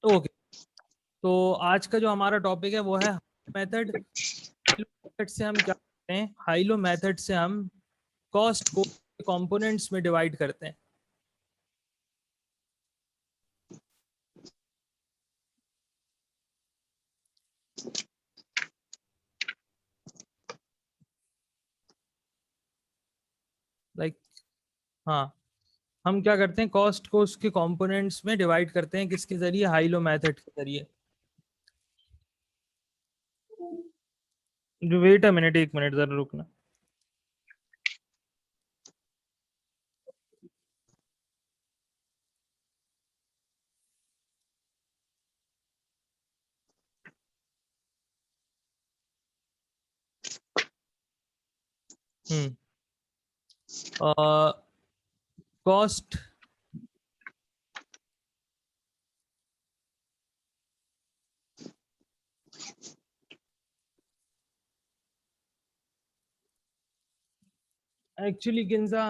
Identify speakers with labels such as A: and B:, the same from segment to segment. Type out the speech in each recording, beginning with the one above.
A: Okay, तो आज का जो हमारा टॉपिक है वो है मेथड। मेथड से हम क्या करते हैं? हाइलो मेथड से हम कॉस्ट को कंपोनेंट्स में डिवाइड करते हैं। लाइक हाँ, हम क्या करते हैं? कॉस्ट को उसके कंपोनेंट्स में डिवाइड करते हैं। किसके जरिए? हाइलो मेथड के जरिए। वेट अ मिनट, एक मिनट जरा रुकना। हम्म कॉस्ट एक्चुअली गिंजा,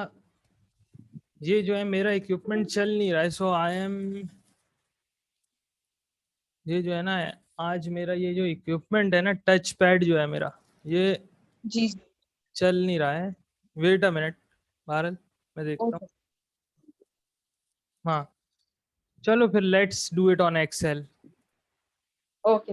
A: ये जो है मेरा इक्विपमेंट चल नहीं रहा है, सो आई एम, ये जो है ना, आज मेरा ये जो इक्विपमेंट है ना, टच पैड जो है मेरा, ये
B: जी
A: चल नहीं रहा है। वेट अ मिनट भारत, मैं देखता हूँ।
B: ओके
A: हाँ, चलो फिर let's do it on Excel.
B: Okay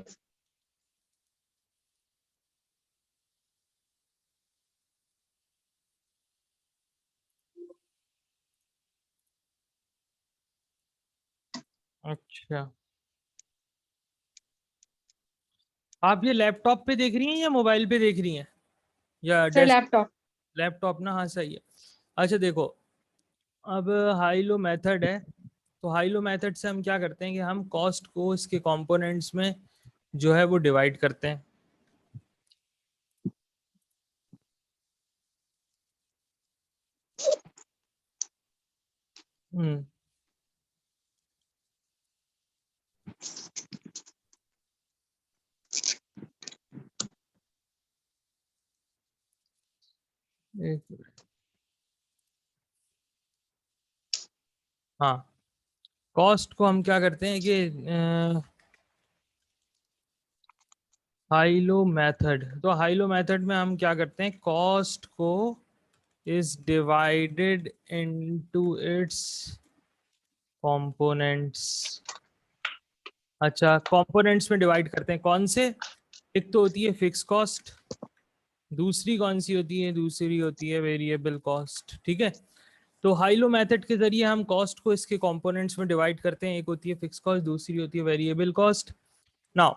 A: अच्छा, आप ये लैपटॉप पे देख रही हैं या मोबाइल पे देख रही हैं या
B: सर
A: डेस्क?
B: लैपटॉप।
A: लैपटॉप ना, हाँ सही है। अच्छा देखो, अब हाई लो मेथड है, तो हाई लो मेथड से हम क्या करते हैं कि हम कॉस्ट को इसके कंपोनेंट्स में जो है वो डिवाइड करते हैं। हम्म एक- हाँ, कॉस्ट को हम क्या करते हैं कि हाइलो मेथड, तो हाइलो मेथड में हम क्या करते हैं? कॉस्ट को is divided into its components. अच्छा, कंपोनेंट्स में डिवाइड करते हैं कौन से? एक तो होती है फिक्स कॉस्ट, दूसरी कौन सी होती है? दूसरी होती है वेरिएबल कॉस्ट। ठीक है, तो हाइलो मेथड के जरिए हम कॉस्ट को इसके कंपोनेंट्स में डिवाइड करते हैं। एक होती है फिक्स कॉस्ट, दूसरी होती है वेरिएबल कॉस्ट। नाउ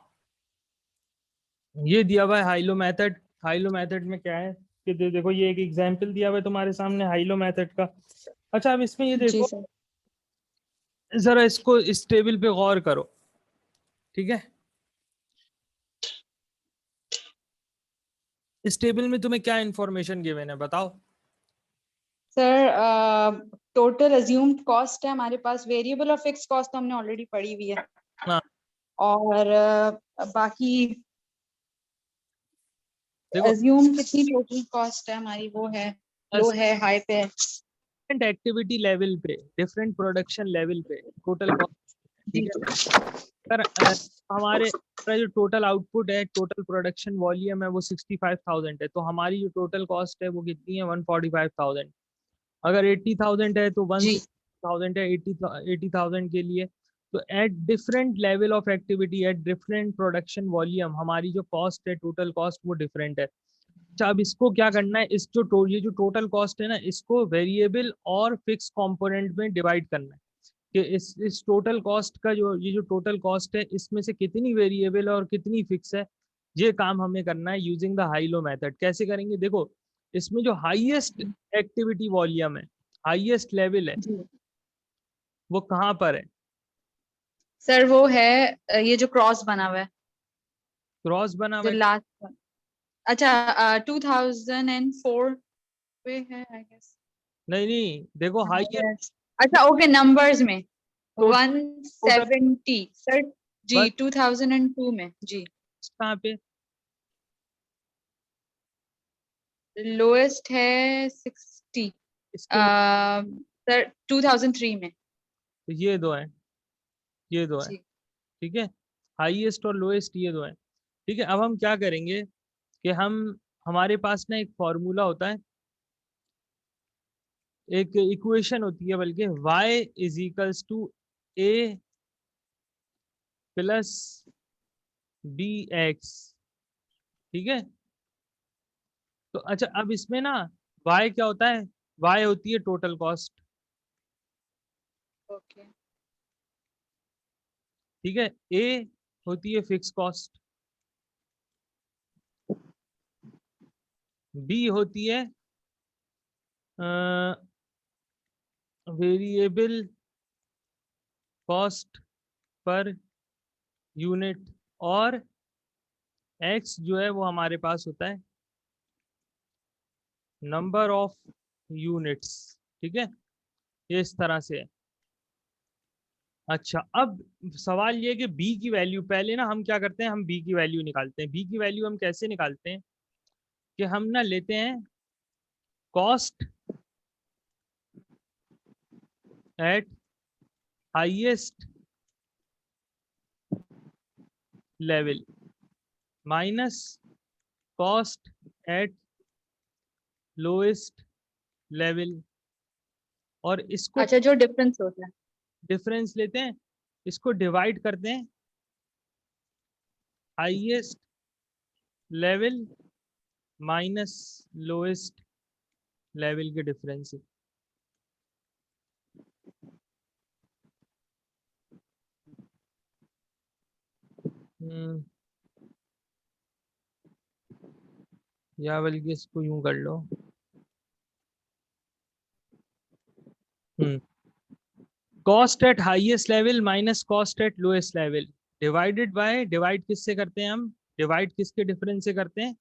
A: ये दिया हुआ है हाइलो मेथड। हाइलो मेथड में क्या है कि देखो, ये एक एग्जांपल दिया हुआ है तुम्हारे सामने हाइलो मेथड का। अच्छा, अब इसमें ये
B: जी
A: देखो,
B: सर।
A: जरा इसको इस टेबल पे गौर करो। ठीक है, इस टेबल में तुम्हें क्या इंफॉर्मेशन गिवन है बताओ?
B: सर टोटल अज्यूम्ड कॉस्ट है हमारे पास, वेरिएबल और फिक्स कॉस्ट तो हमने ऑलरेडी पढ़ी हुई है।
A: हाँ,
B: और बाकी
A: देखो,
B: अज्यूम कितनी टोटल कॉस्ट है हमारी, वो है लो है हाई पे है।
A: डिफरेंट एक्टिविटी लेवल पे, डिफरेंट प्रोडक्शन लेवल पे टोटल कॉस्ट।
B: जी
A: ठीक है सर, हमारे हमारा जो टोटल आउटपुट है, टोटल प्रोडक्शन वॉल्यूम है, वो 65,000 है, तो हमारी जो टोटल कॉस्ट है वो कितनी है? 145,000। अगर 80,000 है तो वन
B: जी
A: सिक्सटी थाउजेंड है 80,000 के लिए। तो at different level of activity, at different production volume, हमारी जो कॉस्ट है, टोटल कॉस्ट, वो डिफरेंट है। अच्छा, अब इसको क्या करना है? ये जो टोटल कॉस्ट है ना, इसको वेरिएबल और फिक्स कंपोनेंट में डिवाइड करना है कि इस टोटल कॉस्ट का जो ये जो टोटल कॉस्ट है, इसमें से कितनी वेरिएबल और कितनी फिक्स है। ये काम हमें करना है using the high low method. कैसे करेंगे? देखो, इसमें जो हाईएस्ट एक्टिविटी वॉल्यूम है, हाईएस्ट लेवल है,
B: जी
A: वो कहाँ पर है?
B: सर वो है ये जो क्रॉस बना हुआ है,
A: क्रॉस बना
B: जो
A: हुआ है?
B: लास्ट। अच्छा 2004 पे है आई गेस।
A: नहीं नहीं, देखो हाईएस्ट
B: अच्छा ओके, नंबर्स में
A: टोटल, टोटल
B: 170 सर। जी
A: बस
B: 2002 में जी।
A: कहाँ पे?
B: लोएस्ट है 60
A: इसके नीचे
B: सर 2003 में।
A: तो ये दो है, ये दो है।
B: जी
A: ठीक है, हाईएस्ट और लोएस्ट ये दो है। ठीक है, अब हम क्या करेंगे कि हमारे पास ना एक फॉर्मूला होता है, एक इक्वेशन होती है बल्कि, y is equals to a plus b x. ठीक है, तो अच्छा अब इसमें ना y क्या होता है, y होती है टोटल कॉस्ट।
B: ओके।
A: ठीक है, a होती है फिक्स कॉस्ट, b होती है वेरिएबल कॉस्ट पर यूनिट, और x जो है वो हमारे पास होता है नंबर ऑफ यूनिट्स। ठीक है, ये इस तरह से है। अच्छा अब सवाल ये है कि b की वैल्यू, पहले ना हम क्या करते हैं, हम b की वैल्यू निकालते हैं। b की वैल्यू हम कैसे निकालते हैं कि हम ना लेते हैं cost at highest level minus cost at lowest level, और इसको
B: अच्छा, जो डिफरेंस होता है।
A: डिफरेंस लेते हैं, इसको डिवाइड करते हैं highest level minus lowest level के डिफरेंस से। या बल्कि इसको यूं कर लो, cost at highest level minus cost at lowest level divided by, divide किससे करते हैं हम, डिवाइड किसके डिफरेंस से करते हैं,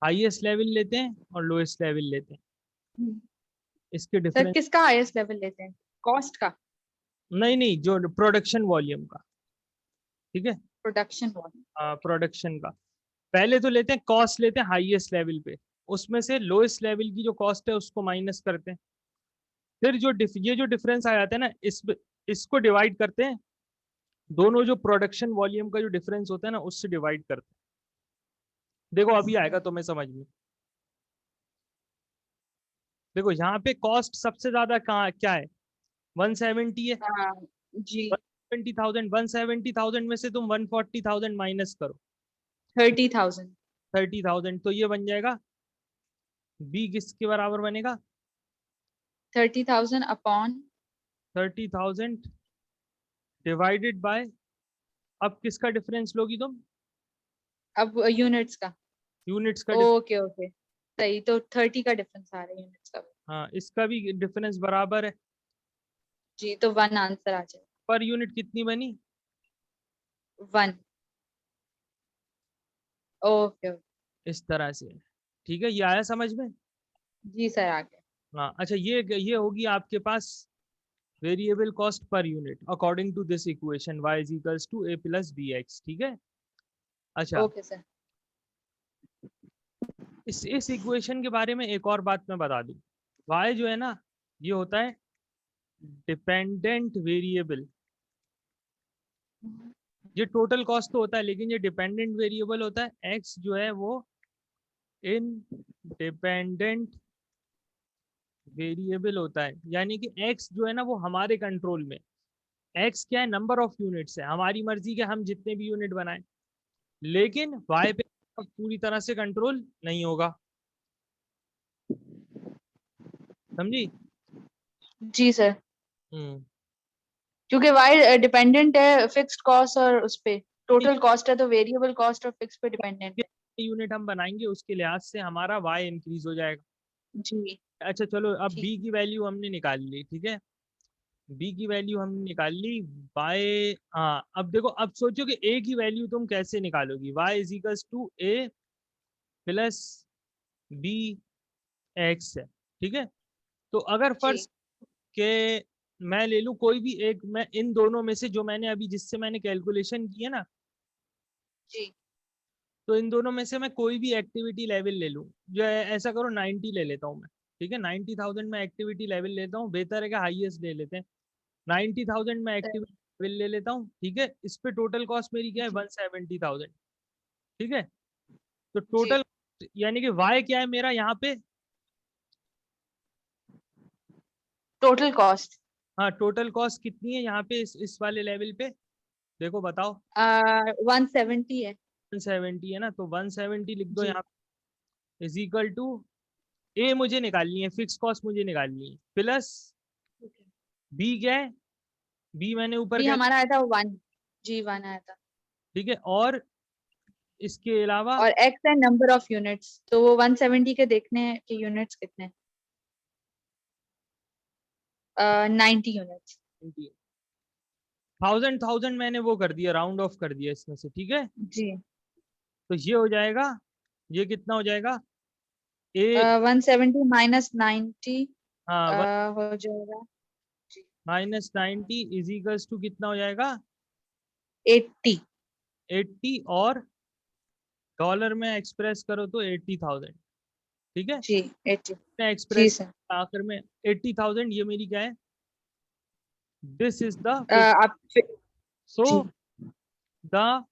A: हाईएस्ट लेवल लेते हैं और लोएस्ट लेवल लेते हैं, इसके
B: सर
A: डिफरेंस।
B: किसका हाईएस्ट लेवल लेते हैं, कॉस्ट का?
A: नहीं नहीं, जो प्रोडक्शन वॉल्यूम का। ठीक है,
B: प्रोडक्शन वॉल्यूम।
A: प्रोडक्शन का पहले तो लेते हैं, कॉस्ट लेते हैं हाईएस्ट लेवल पे, उसमें से लोएस्ट लेवल की जो कॉस्ट है उसको माइनस करते हैं, फिर ये जो डिफरेंस आ जाता है ना, इसको डिवाइड करते हैं, दोनों जो प्रोडक्शन वॉल्यूम का जो डिफरेंस होता है ना उससे डिवाइड करते हैं। देखो अभी आएगा तुम्हें समझ में। देखो यहाँ पे कॉस्ट सबसे ज्यादा कहाँ क्या है, 170 है,
B: हाँ जी।
A: 170,000, 170,000 में से तुम 140,000 माइनस करो,
B: 30,000।
A: 30,000, तो ये बन जाएगा बी किसके बराबर बनेगा,
B: 30,000 अपॉन
A: 30,000 डिवाइडेड बाय, अब किसका डिफरेंस लोगी तुम,
B: अब यूनिट्स का।
A: यूनिट्स का
B: ओके ओके, सही, तो 30 का डिफरेंस आ रहा है यूनिट्स का।
A: हाँ इसका भी डिफरेंस बराबर है,
B: जी, तो 1 आंसर आ जाए।
A: पर यूनिट कितनी बनी,
B: 1। Okay okay.
A: इस तरह से। ठीक है, ये आया समझ में।
B: जी सर, आ गया।
A: हाँ अच्छा, ये होगी आपके पास variable cost per unit according to this equation y is equals to a plus b x. ठीक है, अच्छा
B: ओके सर।
A: इस इक्वेशन के बारे में एक और बात मैं बता दूं, y जो है ना ये होता है डिपेंडेंट वेरिएबल, ये टोटल कॉस्ट तो होता है लेकिन ये डिपेंडेंट वेरिएबल होता है, x जो है वो इन डिपेंडेंट वेरिएबल होता है, यानी कि x जो है ना वो हमारे कंट्रोल में, x क्या है, नंबर ऑफ यूनिट्स है, हमारी मर्जी के हम जितने भी यूनिट बनाएं, लेकिन y पे पूरी तरह से कंट्रोल नहीं होगा, समझी।
B: जी सर,
A: हम्म,
B: क्योंकि वाई डिपेंडेंट है फिक्स्ड कॉस्ट और उस पे, टोटल कॉस्ट है तो वेरिएबल कॉस्ट और फिक्स पे डिपेंडेंट है।
A: यूनिट हम बनाएंगे उसके लिहाज से हमारा y इंक्रीज हो जाएगा।
B: जी
A: अच्छा चलो, अब
B: ठीक।
A: b की वैल्यू हमने निकाल ली। ठीक है, b की वैल्यू हमने निकाल ली, बाय, हाँ अब देखो, अब सोचो कि a की वैल्यू तुम कैसे निकालोगी, y is equals to a plus b x है। ठीक है, तो अगर
B: जी
A: फर्ज के मैं ले लूं कोई भी एक, मैं इन दोनों में से जो मैंने अभी जिससे मैंने कैलकुलेशन की है ना,
B: जी।
A: तो इन दोनों में से मैं कोई भी एक्टिविटी लेवल ले लूं, जो है ऐसा करो 90 ले लेता हूं मैं। ठीक है, 90,000 में एक्टिविटी लेवल लेता हूँ, बेहतर है कि हाईएस्ट ले लेते हैं। 90,000 में
B: सर
A: एक्टिविटी बिल ले लेता हूँ, ठीक है। इस पे टोटल कॉस्ट मेरी क्या है,
B: जी
A: 170,000, ठीक है। तो
B: जी
A: टोटल यानी कि वाई क्या है मेरा यहाँ पे,
B: टोटल कॉस्ट
A: हाँ टोटल कॉस्ट कितनी है यहाँ पे इस वाले लेवल पे, देखो बताओ।
B: 170 है
A: 170 है ना, तो 170 लिख दो
B: जी।
A: यहाँ पे, इज इक्वल टू, ए मुझे निकालनी है, फिक्स कॉस्ट मुझे निकालनी है, प्लस बी क्या है, बी मैंने ऊपर
B: बी
A: क्या,
B: हमारा आया था 1 जी 1 आया था।
A: ठीक है। और इसके अलावा
B: और एक्स है नंबर ऑफ यूनिट्स, तो वो 170 के देखने हैं कि यूनिट्स कितने, 90 यूनिट्स।
A: थाउजेंड थाउजेंड मैंने वो कर दिया, राउंड ऑफ कर दिया इसमें से, ठीक है।
B: जी
A: तो ये हो जाएगा, ये कितना हो जाएगा, ए
B: 170 माइनस 90
A: हाँ
B: हो जाएगा जी
A: -90 इज इक्वल्स टू कितना हो जाएगा,
B: 80
A: 80, और डॉलर में एक्सप्रेस करो तो 80,000, ठीक है।
B: जी 80 जी
A: एक्सप्रेस
B: सर।
A: आखिर में 80,000, ये मेरी क्या है, दिस इज द फिक्स,
B: आप
A: सो
B: जी
A: the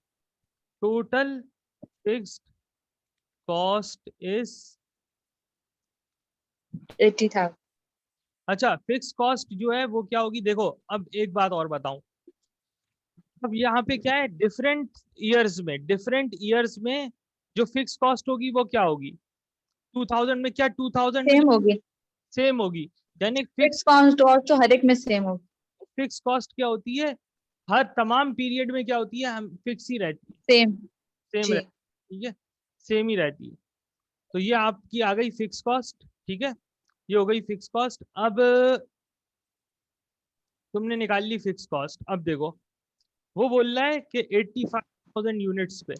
A: total fixed cost is,
B: 80,000
A: अच्छा फिक्स कॉस्ट जो है वो क्या होगी, देखो अब एक बात और बताऊं, अब यहाँ पे क्या है, डिफरेंट ईयर्स में जो फिक्स कॉस्ट होगी वो क्या होगी, 2000 में क्या, 2000 में जो
B: सेम होगी।
A: सेम होगी, यानी
B: फिक्स कॉस्ट तो हर एक में सेम होगी।
A: फिक्स कॉस्ट क्या होती है, हर तमाम पीरियड में क्या होती है, हम फिक्स ही रहती है,
B: सेम
A: सेम
B: जी
A: रहती है, ठीक है, सेम ही रहती है। तो ये आपकी आ गई फिक्स कॉस्ट, ठीक है, ये हो गई फिक्स कॉस्ट। अब तुमने निकाल ली फिक्स कॉस्ट, अब देखो वो बोल रहा है कि 85,000 यूनिट्स पे,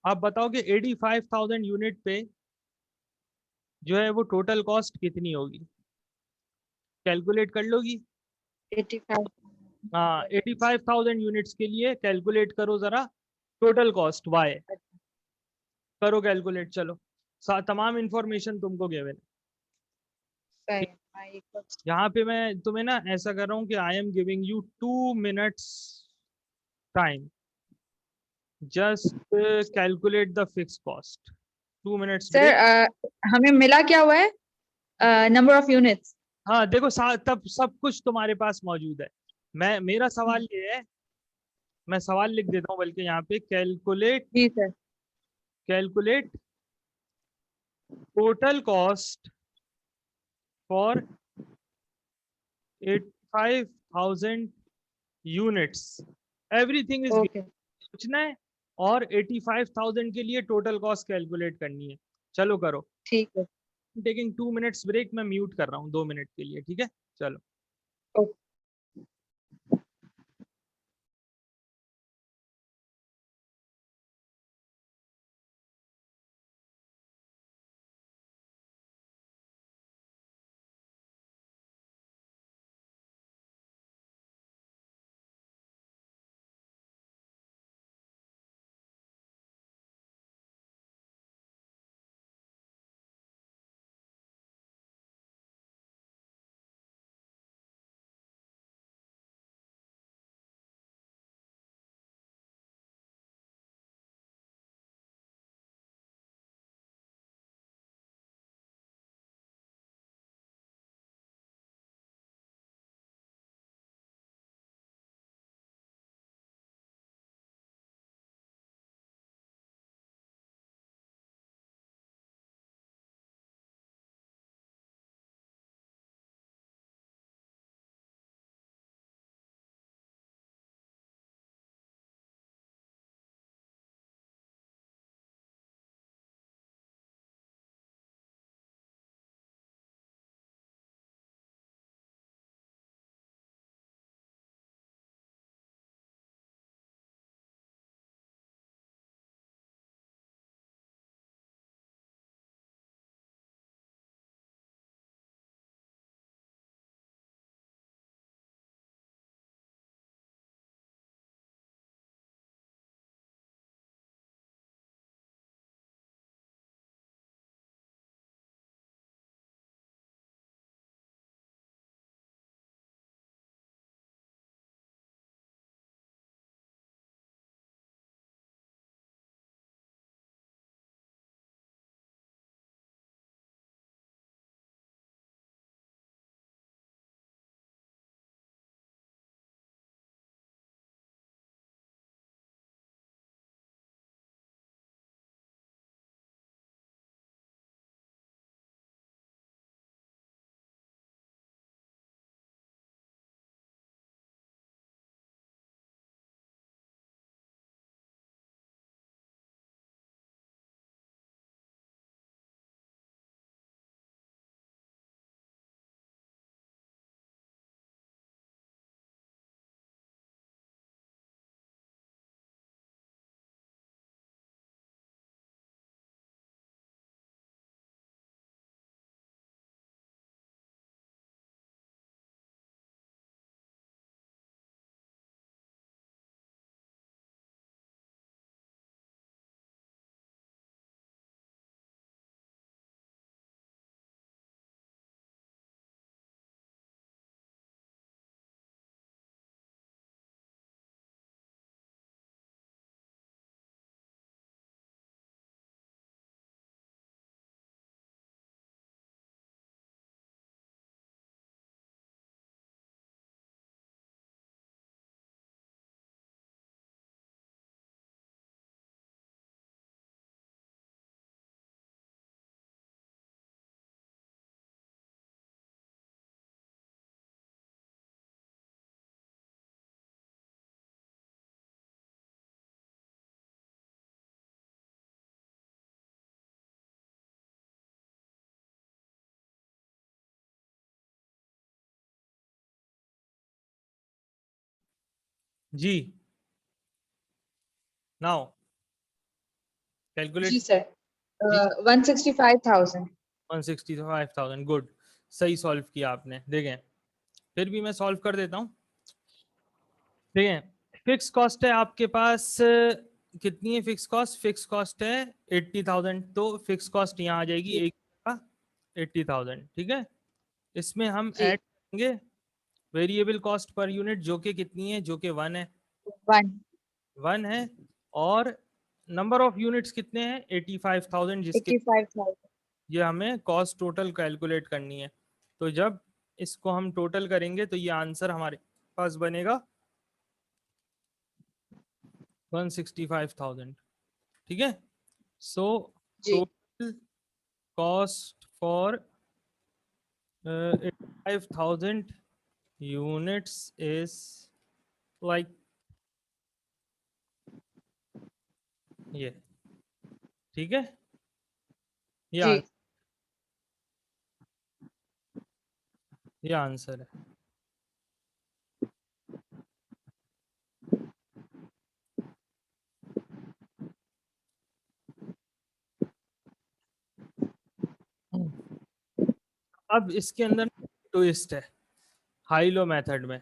A: आप बताओ कि 85,000 यूनिट पे जो है वो टोटल कॉस्ट कितनी होगी, कैलकुलेट कर लोगी।
B: 85
A: हाँ 85,000 यूनिट्स के लिए कैलकुलेट करो जरा, टोटल कॉस्ट वाई, करो कैलकुलेट, चलो तमाम इंफॉर्मेशन तुमको गिवन
B: सही
A: है।
B: है। हाँ, एक बार-
A: यहाँ पे मैं तुम्हें ना ऐसा कर रहा हूँ कि I am giving you 2 minutes time, just calculate the fix cost, 2 minutes
B: sir
A: break.
B: हमें मिला क्या हुआ है नंबर ऑफ यूनिट्स।
A: हाँ देखो तब सब कुछ तुम्हारे पास मौजूद है। मैं मेरा सवाल ये है, मैं सवाल लिख देता हूँ बल्कि यहाँ पे, calculate
B: ji sir.
A: Calculate total cost for 85,000 units, everything is,
B: okay
A: पूछना है, और 85,000 के लिए टोटल कॉस्ट कैलकुलेट करनी है, चलो करो।
B: ठीक है।
A: टेकिंग 2 मिनट्स ब्रेक, मैं म्यूट कर रहा हूँ 2 मिनट के लिए, ठीक है, चलो।
B: ओके।
A: जी now calculate.
B: Ji sir, 165,000।
A: 165,000 good, सही सॉल्व किया आपने। देखें फिर भी मैं सॉल्व कर देता हूँ। देखें फिक्स कॉस्ट है आपके पास कितनी है फिक्स कॉस्ट है 80,000। तो फिक्स कॉस्ट यहाँ आ जाएगी
B: जी
A: एक का 80,000, ठीक है। इसमें हम
B: जी।
A: ऐड करेंगे वेरिएबल कॉस्ट पर यूनिट जो कि कितनी है, जो कि 1 है।
B: 1।
A: 1 है। और नंबर ऑफ यूनिट्स कितने हैं 85,000, जिसके
B: 85,000।
A: ये हमें कॉस्ट टोटल कैलकुलेट करनी है। तो जब इसको हम टोटल करेंगे तो ये आंसर हमारे पास बनेगा 165,000, ठीक है। सो
B: जी
A: total cost for 85,000 units is like ये, ठीक है।
B: जी।
A: ये आंसर है। अब इसके अंदर ट्विस्ट है हाई लो मेथड में।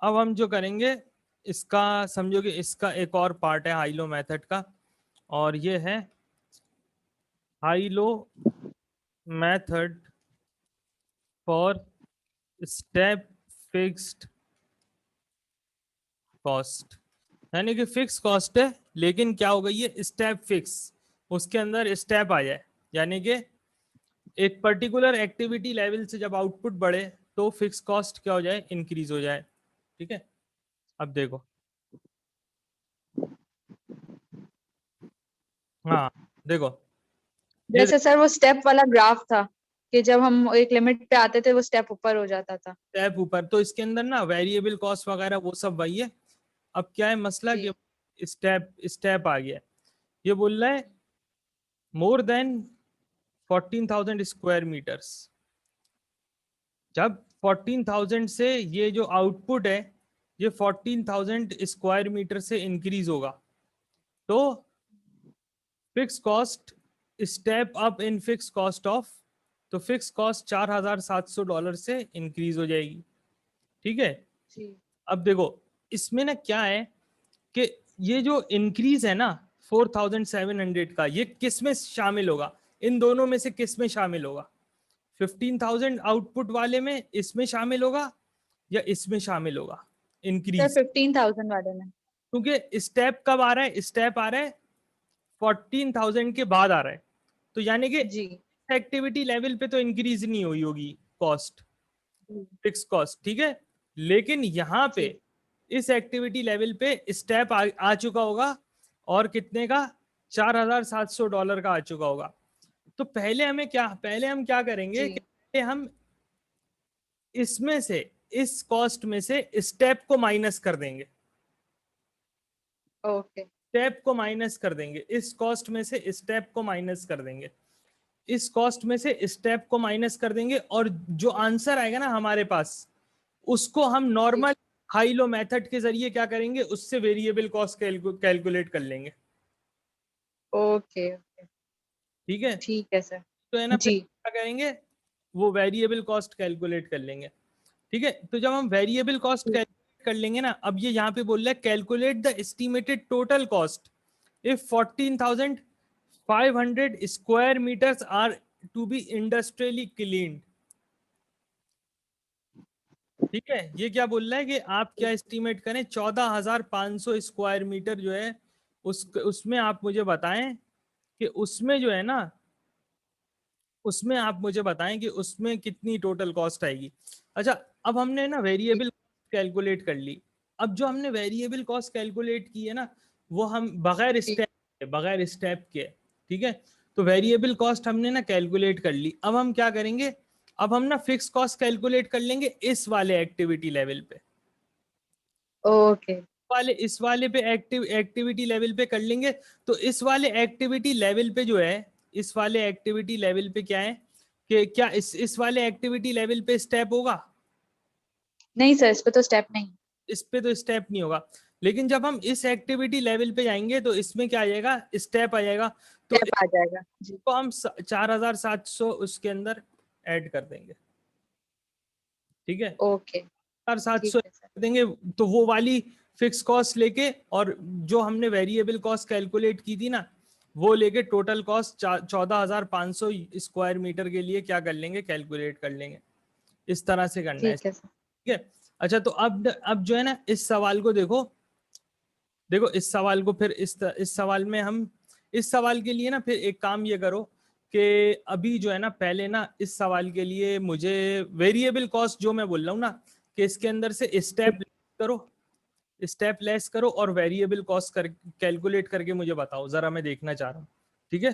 A: अब हम जो करेंगे इसका समझो कि इसका एक और पार्ट है हाई लो मेथड का, और ये है high low method for step fixed cost. यानी कि फिक्स कॉस्ट है लेकिन क्या हो गई है स्टेप फिक्स, उसके अंदर स्टेप आ जाए। यानी कि एक पर्टिकुलर एक्टिविटी लेवल से जब आउटपुट बढ़े तो फिक्स कॉस्ट क्या हो जाए, इंक्रीज हो जाए, ठीक है। अब देखो, हाँ देखो ये
B: जैसे सर वो स्टेप वाला ग्राफ था कि जब हम एक लिमिट पे आते थे वो स्टेप ऊपर हो जाता था।
A: स्टेप ऊपर, तो इसके अंदर ना वेरिएबल कॉस्ट वगैरह वो सब वही है। अब क्या है मसला
B: जी
A: कि स्टेप स्टेप आ गया है। ये बोल रहा है मोर देन 14,000 स्क्वायर मीटर्स। जब 14,000 से ये जो आउटपुट है ये 14,000 स्क्वायर मीटर से इंक्रीज होगा तो fix cost step up in fix cost of, तो फिक्स कॉस्ट $4,700 से इंक्रीज हो जाएगी, ठीक है।
B: जी।
A: अब देखो इसमें ना क्या है कि ये जो इंक्रीज है ना 4,700 का, ये किस में शामिल होगा, इन दोनों में से किस में शामिल होगा, 15,000 आउटपुट वाले में इसमें शामिल होगा या इसमें शामिल होगा
B: सर
A: इंक्रीज।
B: 15,000 वाले में।
A: क्योंकि स्टेप कब आ रहा है, स्टेप आ रहा है 14,000 के बाद आ रहा है। तो यानी कि
B: जी
A: एक्टिविटी लेवल पे तो इंक्रीज नहीं हुई होगी कॉस्ट,
B: जी
A: फिक्स कॉस्ट, ठीक है। लेकिन यहाँ पे
B: जी।
A: इस एक्टिविटी लेवल पे स्टेप आ चुका होगा, और कितने का, $4,700 का आ चुका होगा। तो पहले हम क्या करेंगे कि
B: जी
A: पहले हम इसमें से इस कॉस्ट में से स्टेप को माइनस कर देंगे,
B: ओके।
A: स्टेप को माइनस कर देंगे, इस कॉस्ट में से स्टेप को माइनस कर देंगे, इस कॉस्ट में से स्टेप को माइनस कर देंगे, और जो आंसर आएगा ना हमारे पास उसको हम
B: जी
A: नॉर्मल हाई लो मेथड के जरिए क्या करेंगे, उससे वेरिएबल कॉस्ट कैलकुलेट कर लेंगे,
B: ओके ओके।
A: ठीक है।
B: ठीक है सर।
A: तो है ना, फिर
B: जी
A: क्या करेंगे, वो वेरिएबल कॉस्ट कैलकुलेट कर लेंगे, ठीक है। तो जब हम वेरिएबल कॉस्ट
B: जी।
A: कैलकुलेट कर लेंगे ना, अब ये यहाँ पे बोल रहा है calculate the estimated total cost if 14,500 square metres are to be industrially cleaned, ठीक है। ये क्या बोल रहा है कि आप क्या एस्टिमेट करें 14,500 स्क्वायर मीटर जो है उसमें आप मुझे बताएं कि उसमें जो है ना, उसमें आप मुझे बताएं कि उसमें कितनी टोटल कॉस्ट आएगी। अच्छा, अब हमने ना वेरिएबल कैलकुलेट कर ली। अब जो हमने वेरिएबल कॉस्ट कैलकुलेट की है ना, वो हम
B: जी
A: बगैर स्टेप के, ठीक है। तो वेरिएबल कॉस्ट हमने ना कैलकुलेट कर ली। अब हम क्या करेंगे, अब हम ना फिक्स कॉस्ट कैलकुलेट कर लेंगे इस वाले एक्टिविटी लेवल पे,
B: ओके।
A: इस वाले पे एक्टिविटी लेवल पे कर लेंगे। तो इस वाले एक्टिविटी लेवल पे जो है, इस वाले एक्टिविटी लेवल पे क्या है कि क्या इस वाले एक्टिविटी लेवल पे स्टेप होगा,
B: नहीं सर, इस पे तो स्टेप नहीं।
A: इस पे तो स्टेप नहीं होगा। लेकिन जब हम इस एक्टिविटी लेवल पे जाएंगे तो इसमें क्या आ जाएगा, स्टेप आ जाएगा, तो
B: स्टेप आ जाएगा जी।
A: इसको हम 4700 उसके अंदर ऐड कर देंगे, ठीक है।
B: ओके
A: 4700
B: ठीक है सर।
A: कर देंगे तो वो वाली फिक्स कॉस्ट लेके, और जो हमने वेरिएबल कॉस्ट कैलकुलेट की थी ना, वो लेके टोटल कॉस्ट 14,500 स्क्वायर मीटर के लिए क्या कर लेंगे, कैलकुलेट कर लेंगे। इस तरह से करना है,
B: ठीक है सर।
A: ठीक है। अच्छा तो अब जो है ना, इस सवाल को देखो, देखो इस सवाल को फिर इस सवाल में हम, इस सवाल के लिए ना फिर एक काम ये करो कि अभी जो है ना, पहले ना इस सवाल के लिए मुझे वेरिएबल कॉस्ट जो मैं बोल रहा हूँ ना, कि इसके अंदर से स्टेप करो, स्टेप लेस करो और वेरिएबल कॉस्ट कर कैलकुलेट करके मुझे बताओ जरा, मैं देखना चाह रहा हूँ, ठीक है।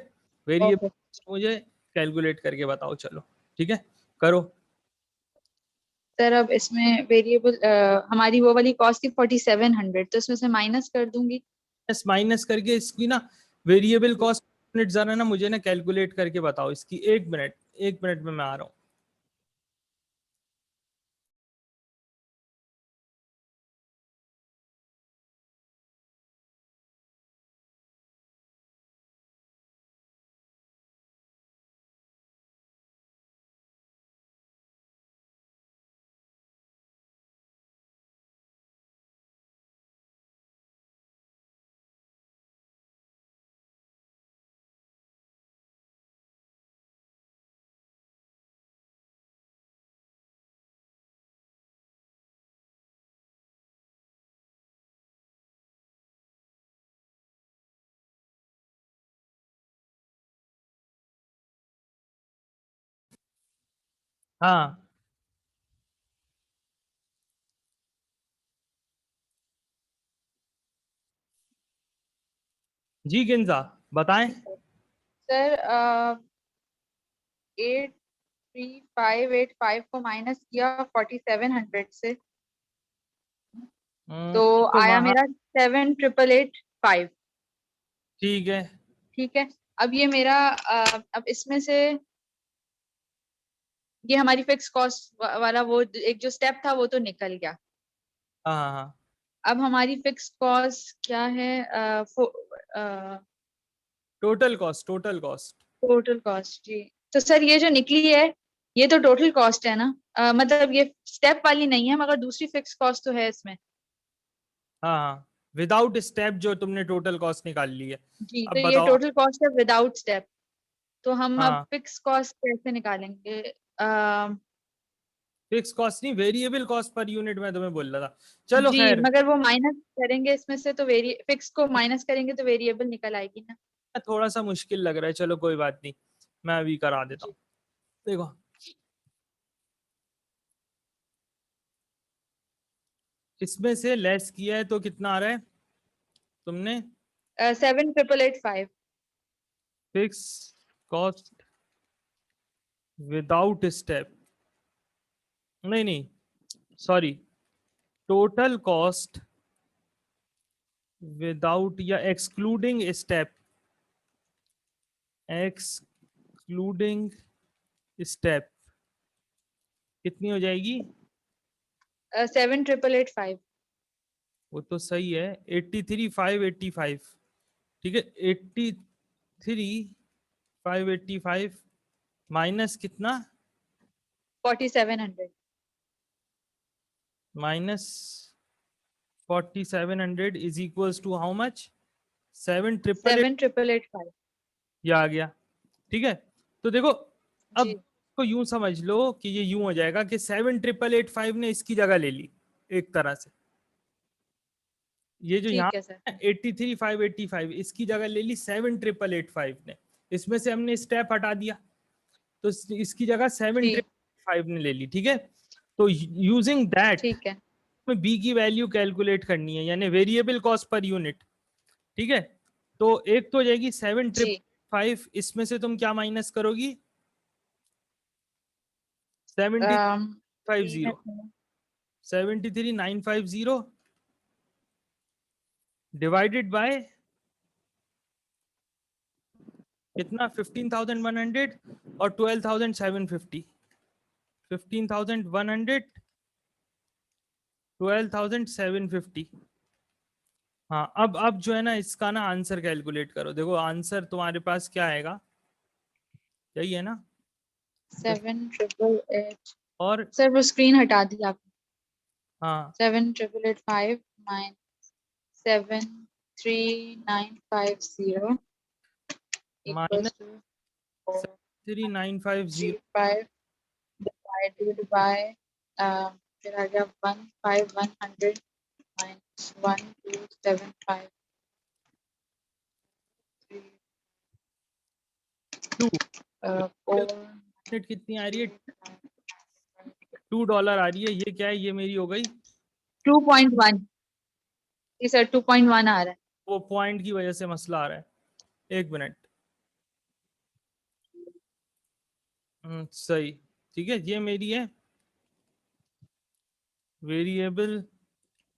A: वेरिएबल
B: ओके
A: मुझे कैलकुलेट करके बताओ, चलो ठीक है, करो।
B: सर, अब इसमें वेरिएबल हमारी वो वाली कॉस्ट थी 4700, तो इसमें से माइनस कर दूंगी।
A: माइनस करके इसकी ना वेरिएबल कॉस्ट, मिनट जरा ना मुझे ना कैलकुलेट करके बताओ इसकी, 1 मिनट, 1 मिनट में मैं आ रहा हूँ। हाँ जी गिंजा, बताएं।
B: सर 83585 को माइनस किया 4700 से, तो
A: तो
B: आया
A: वहां,
B: मेरा 788885।
A: ठीक है।
B: ठीक है। अब ये मेरा अब इसमें से ये हमारी फिक्स कॉस्ट वाला वो एक जो स्टेप था वो तो निकल गया।
A: हाँ हाँ हाँ।
B: अब हमारी फिक्स कॉस्ट क्या है?
A: Total cost, total cost.
B: Total cost जी। तो सर ये जो निकली है, ये तो टोटल कॉस्ट है ना? मतलब ये स्टेप वाली नहीं है, मगर दूसरी फिक्स कॉस्ट तो है इसमें।
A: हाँ हाँ, विदाउट स्टेप जो तुमने टोटल कॉस्ट निकाल ली है।
B: जी, तो
A: अब
B: ये
A: बताओ।
B: टोटल कॉस्ट है विदाउट स्टेप। तो हम अब
A: हाँ,
B: फिक्स कॉस्ट कैसे निकालेंगे?
A: फिक्स कॉस्ट नहीं, वेरिएबल कॉस्ट पर यूनिट मैं तुम्हें बोल रहा था, चलो
B: जी,
A: खैर।
B: मगर वो माइनस करेंगे इसमें से तो फिक्स को माइनस करेंगे तो वेरिएबल निकल आएगी ना।
A: थोड़ा सा मुश्किल लग रहा है, चलो कोई बात नहीं, मैं अभी करा देता
B: जी।
A: हूँ। देखो, इसमें से लेस किया है तो कितना आ रहा है तुमने,
B: 788885।
A: फिक्स कॉस्ट विदाउट स्टेप, नहीं नहीं, सॉरी, टोटल कॉस्ट विदाउट या एक्सक्लूडिंग स्टेप, एक्सक्लूडिंग स्टेप कितनी हो जाएगी?
B: 788885।
A: वो तो सही है, 83,585, ठीक है। 83,585 माइनस कितना,
B: 4700।
A: Minus 4700 is equals to how much, 7,888,
B: 788885।
A: ये आ गया, ठीक है। तो देखो, अब
B: जी
A: को यूं समझ लो कि ये यूं हो जाएगा कि 7,888 ने इसकी जगह ले ली एक तरह से, ये जो यहाँ
B: ठीक है सर।
A: 83,585 इसकी जगह ले ली 7,888 ने, इसमें से हमने स्टेप हटा दिया, तो इसकी जगह सेवन
B: जी
A: ट्रिपल फाइव ने ले ली, ठीक है। तो यूजिंग दैट
B: ठीक है।
A: में बी की वैल्यू कैलकुलेट करनी है, यानी वेरिएबल कॉस्ट पर यूनिट, ठीक है। तो एक तो हो जाएगी सेवन
B: जी
A: ट्रिपल फाइव, इसमें से तुम क्या माइनस करोगी, 73,950, 73,950 डिवाइडेड बाय कितना, 15,100 और 12,750, 15,100, 12,750, हाँ, अब जो है ना इसका ना आंसर कैलकुलेट करो। देखो आंसर तुम्हारे पास क्या आएगा, यही है ना।
B: 7888।
A: और
B: सर वो स्क्रीन हटा दी आप।
A: हाँ
B: 7885 minus 73950
A: minus
B: equals to
A: 3950
B: 435 divided by फिर आ गया 15100 minus 1275
A: 2
B: 4
A: यूनिट कितनी आ रही है, $2 आ रही है। ये क्या है, ये मेरी हो गई
B: 2.1। जी सर 2.1 आ रहा है।
A: वो पॉइंट की वजह से मसला आ रहा है। एक मिनट। सही, ठीक है, ये मेरी है वेरिएबल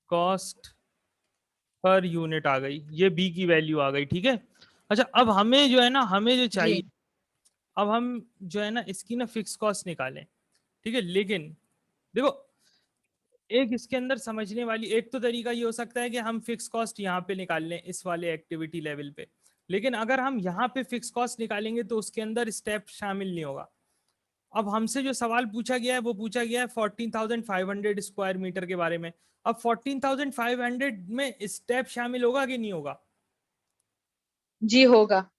A: कॉस्ट पर यूनिट आ गई, ये बी की वैल्यू आ गई, ठीक है। अच्छा अब हमें जो है ना, हमें जो
B: जी
A: चाहिए, अब हम जो है ना इसकी ना फिक्स कॉस्ट निकालें, ठीक है। लेकिन देखो एक इसके अंदर समझने वाली एक तो तरीका ये हो सकता है कि हम फिक्स कॉस्ट यहाँ पे निकाल लें इस वाले एक्टिविटी लेवल पे। लेकिन अगर हम यहाँ पे फिक्स कॉस्ट निकालेंगे तो उसके अंदर स्टेप शामिल नहीं होगा। अब हमसे जो सवाल पूछा गया है वो पूछा गया है 14,500 स्क्वायर मीटर के बारे में। अब 14,500 में स्टेप शामिल होगा कि नहीं होगा?
B: जी होगा।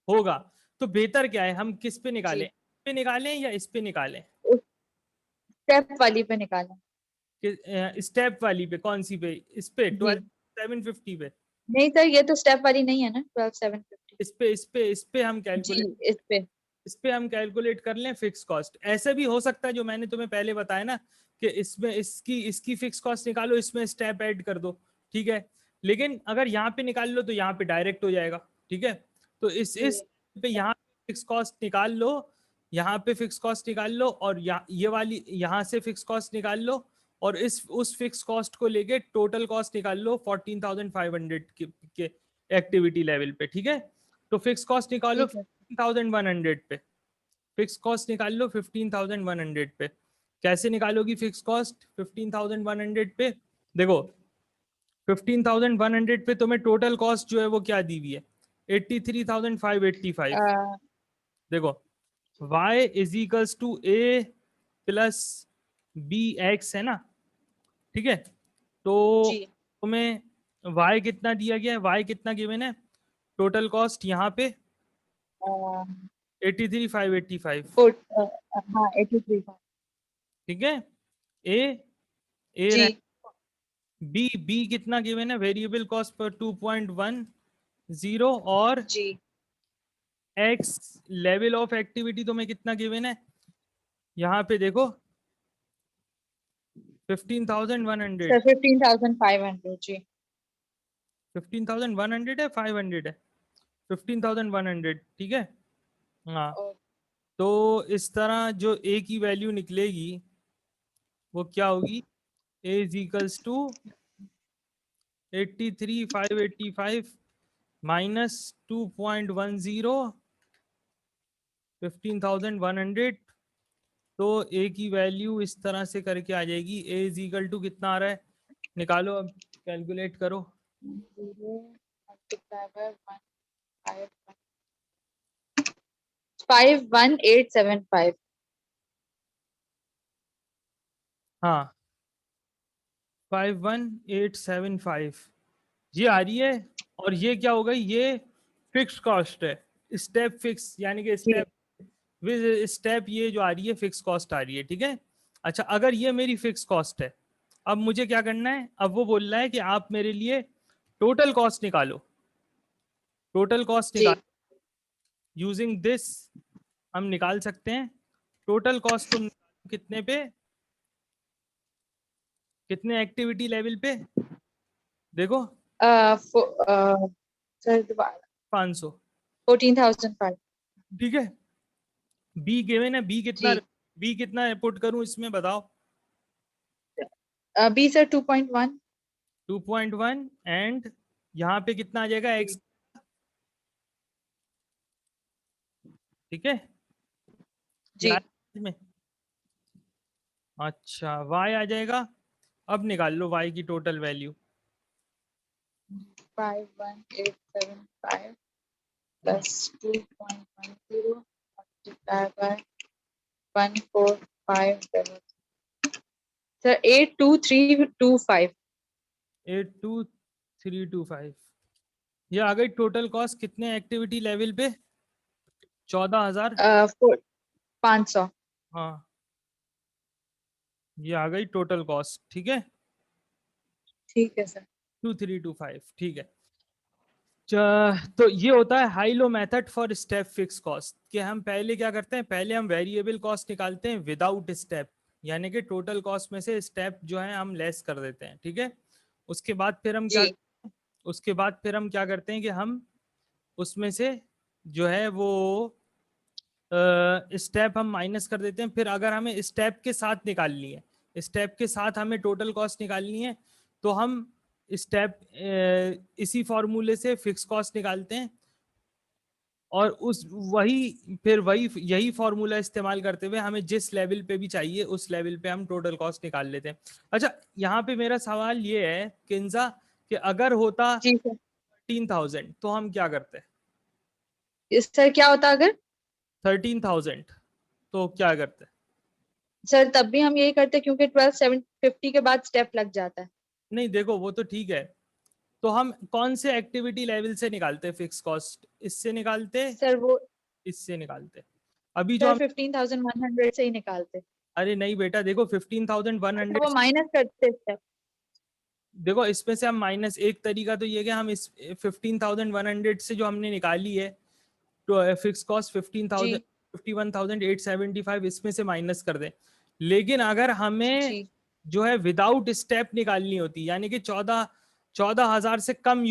A: होगा। तो बेहतर क्या है, हम किस पे निकालें,
B: जी
A: इस पे निकालें या इस पे निकालें?
B: उस स्टेप वाली पे निकालें।
A: स्टेप वाली पे, कौन सी पे, इस पे
B: जी
A: 12,750 पे?
B: नहीं सर ये तो स्टेप वाली नहीं है ना 12750।
A: इस पे हम
B: जी
A: कैलकुलेट,
B: इस पे।
A: इस पे हम कैलकुलेट कर लें फिक्स कॉस्ट। ऐसे भी हो सकता है जो मैंने तुम्हें पहले बताया ना, कि इसमें इसकी इसकी फिक्स कॉस्ट निकालो, इसमें स्टेप ऐड कर दो, ठीक है। लेकिन अगर यहाँ पे निकाल लो तो यहाँ पे डायरेक्ट हो जाएगा, ठीक है। तो इस
B: जी
A: पे यहाँ फिक्स कॉस्ट निकाल लो, यहाँ पे फिक्स कॉस्ट निकाल लो, और ये वाली यहाँ से फिक्स कॉस्ट निकाल लो, और इस उस फिक्स कॉस्ट को लेके टोटल कॉस्ट निकाल लो 14,500 के एक्टिविटी लेवल पे, ठीक है। तो फिक्स कॉस्ट निकालो
B: ठीक है।
A: 15,100 पे, फिक्स कॉस्ट निकाल लो 15,100 पे। कैसे निकालोगी फिक्स कॉस्ट 15,100 पे? देखो 15,100 पे तुम्हें टोटल कॉस्ट जो है वो क्या दी हुई है, 83,585।
B: अ,
A: देखो y is equals to a plus b x है ना, ठीक है। तो
B: जी
A: तुम्हें y कितना दिया गया है, y कितना गिवन है टोटल कॉस्ट यहाँ पे,
B: अ,
A: 83,585,
B: हाँ 83।
A: ठीक है। ए
B: जी
A: ए बी कितना गिवन है, वेरिएबल कॉस्ट पर 2.10, और
B: जी
A: एक्स लेवल ऑफ एक्टिविटी तुम्हें कितना गिवन है, यहाँ पे देखो 15,100।
B: सर 15,500। जी
A: 15,100 है 500 है, 15,100, ठीक है। हाँ,
B: और
A: तो इस तरह जो ए की वैल्यू निकलेगी वो क्या होगी, ए इज इक्वल्स टू 83,585 माइनस 2.10, 15,100। तो ए की वैल्यू इस तरह से करके आ जाएगी, ए इज इक्वल टू कितना आ रहा है, निकालो अब, कैलकुलेट करो।
B: 0 multiply by 51875।
A: हाँ 51875 ये आ रही है। और ये क्या हो गई, ये फिक्स कॉस्ट है, स्टेप फिक्स, यानी कि
B: जी
A: स्टेप विद स्टेप, ये जो आ रही है फिक्स कॉस्ट आ रही है, ठीक है। अच्छा अगर ये मेरी फिक्स कॉस्ट है, अब मुझे क्या करना है, अब वो बोल रहा है कि आप मेरे लिए टोटल कॉस्ट निकालो, टोटल कॉस्ट
B: जी
A: निकालो। यूजिंग दिस हम निकाल सकते हैं टोटल कॉस्ट, तुम कितने पे, कितने एक्टिविटी लेवल पे, देखो
B: सर दोबारा
A: 500,
B: 14,500।
A: ठीक है। बी गिवन है,
B: जी
A: बी कितना पुट करूं इसमें बताओ?
B: B sir 2.1।
A: 2.1, एंड यहाँ पे कितना आ जाएगा
B: जी
A: एक्स, ठीक है।
B: जी
A: यार में, अच्छा वाई आ जाएगा। अब निकाल लो वाई की total value,
B: 51,875 plus 2.10 multiplied by 145. Sir, 82325.
A: 82325 ये आ गई टोटल कॉस्ट कितने एक्टिविटी लेवल पे? 14,000।
B: 500।
A: हाँ, ये आ गई टोटल कॉस्ट। ठीक है,
B: ठीक है सर।
A: 2325। ठीक है। तो ये होता है high low method for step fix cost कि हम पहले क्या करते हैं, पहले हम वेरिएबल कॉस्ट निकालते हैं विदाउट स्टेप, यानी कि टोटल कॉस्ट में से स्टेप जो है हम लेस कर देते हैं। ठीक है, उसके बाद फिर हम क्या,
B: जी
A: उसके बाद फिर हम क्या करते हैं कि हम उसमें से जो है वो स्टेप हम माइनस कर देते हैं। फिर अगर हमें स्टेप के साथ निकालनी है, स्टेप के साथ हमें टोटल कॉस्ट निकालनी है, तो हम स्टेप इसी फॉर्मूले से फिक्स कॉस्ट निकालते हैं और उस वही फिर वही यही फॉर्मूला इस्तेमाल करते हुए हमें जिस लेवल पे भी चाहिए उस लेवल पे हम टोटल कॉस्ट निकाल लेते हैं। अच्छा, यहाँ पे मेरा सवाल ये है किंजा कि अगर होता
B: जी सर।
A: 13,000 तो हम क्या करते?
B: इस सर क्या होता अगर?
A: 13,000 तो क्या करते?
B: सर तब भी हम यही करते क्योंकि 12,750 के बाद स्टेप लग जाता है।
A: नहीं देखो, वो तो ठीक है, तो हम कौन से एक्टिविटी लेवल से निकालते फिक्स कॉस्ट? इससे निकालते,
B: सर वो
A: इससे निकालते? अभी जो
B: सर
A: हम,
B: 15,100 से ही निकालते।
A: अरे नहीं बेटा, देखो
B: अच्छा
A: 15,100,
B: वो माइनस करते स्टेप।
A: देखो इसमें से हम माइनस, एक तरीका तो ये कि हम इस 15,100 से जो हमने निकाली है तो फिक्स कॉस्ट
B: जी
A: 51,875 इसमें से माइनस कर दें। लेकिन अगर हमें
B: जी
A: जो है विदाउट स्टेप निकालनी होती, यानी कि 14,000 से कम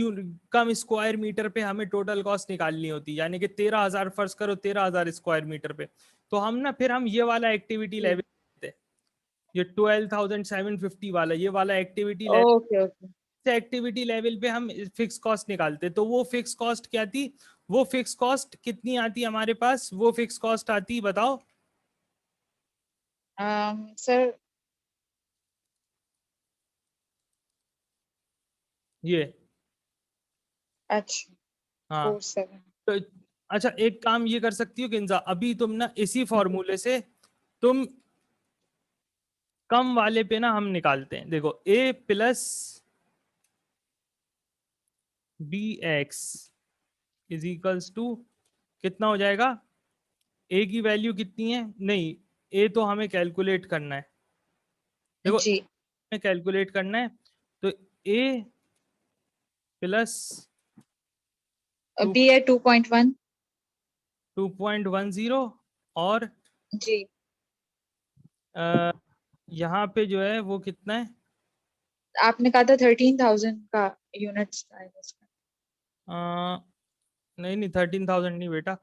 A: स्क्वायर मीटर पे हमें टोटल कॉस्ट निकालनी होती, यानी कि 13,000 फर्ज करो, 13,000 स्क्वायर मीटर पे, तो हम ना फिर हम ये वाला एक्टिविटी
B: जी।
A: लेवल, ये 12,750 वाला, ये वाला एक्टिविटी लेवल
B: ओके ओके।
A: से एक्टिविटी लेवल पे हम फिक्स कॉस्ट निकालते। तो वो फिक्स कॉस्ट क्या थी, वो फिक्स कॉस्ट कितनी आती हमारे पास? वो फिक्स कॉस्ट आती, बताओ।
B: सर
A: ये,
B: अच्छा
A: हाँ,
B: 47।
A: तो अच्छा एक काम ये कर सकती हो किंजा, अभी तुम ना इसी फॉर्मूले से तुम कम वाले पे ना हम निकालते हैं। देखो a plus b x is equals to कितना हो जाएगा? a की वैल्यू कितनी है? नहीं, a तो हमें कैलकुलेट करना है, देखो
B: जी
A: हमें कैलकुलेट करना है। तो a प्लस
B: बी है 2.1।
A: 2.10 और
B: जी
A: यहाँ पे जो है वो कितना है?
B: आपने कहा था 13,000 का यूनिट्स था इसका।
A: अ, नहीं नहीं, 13,000 नहीं बेटा,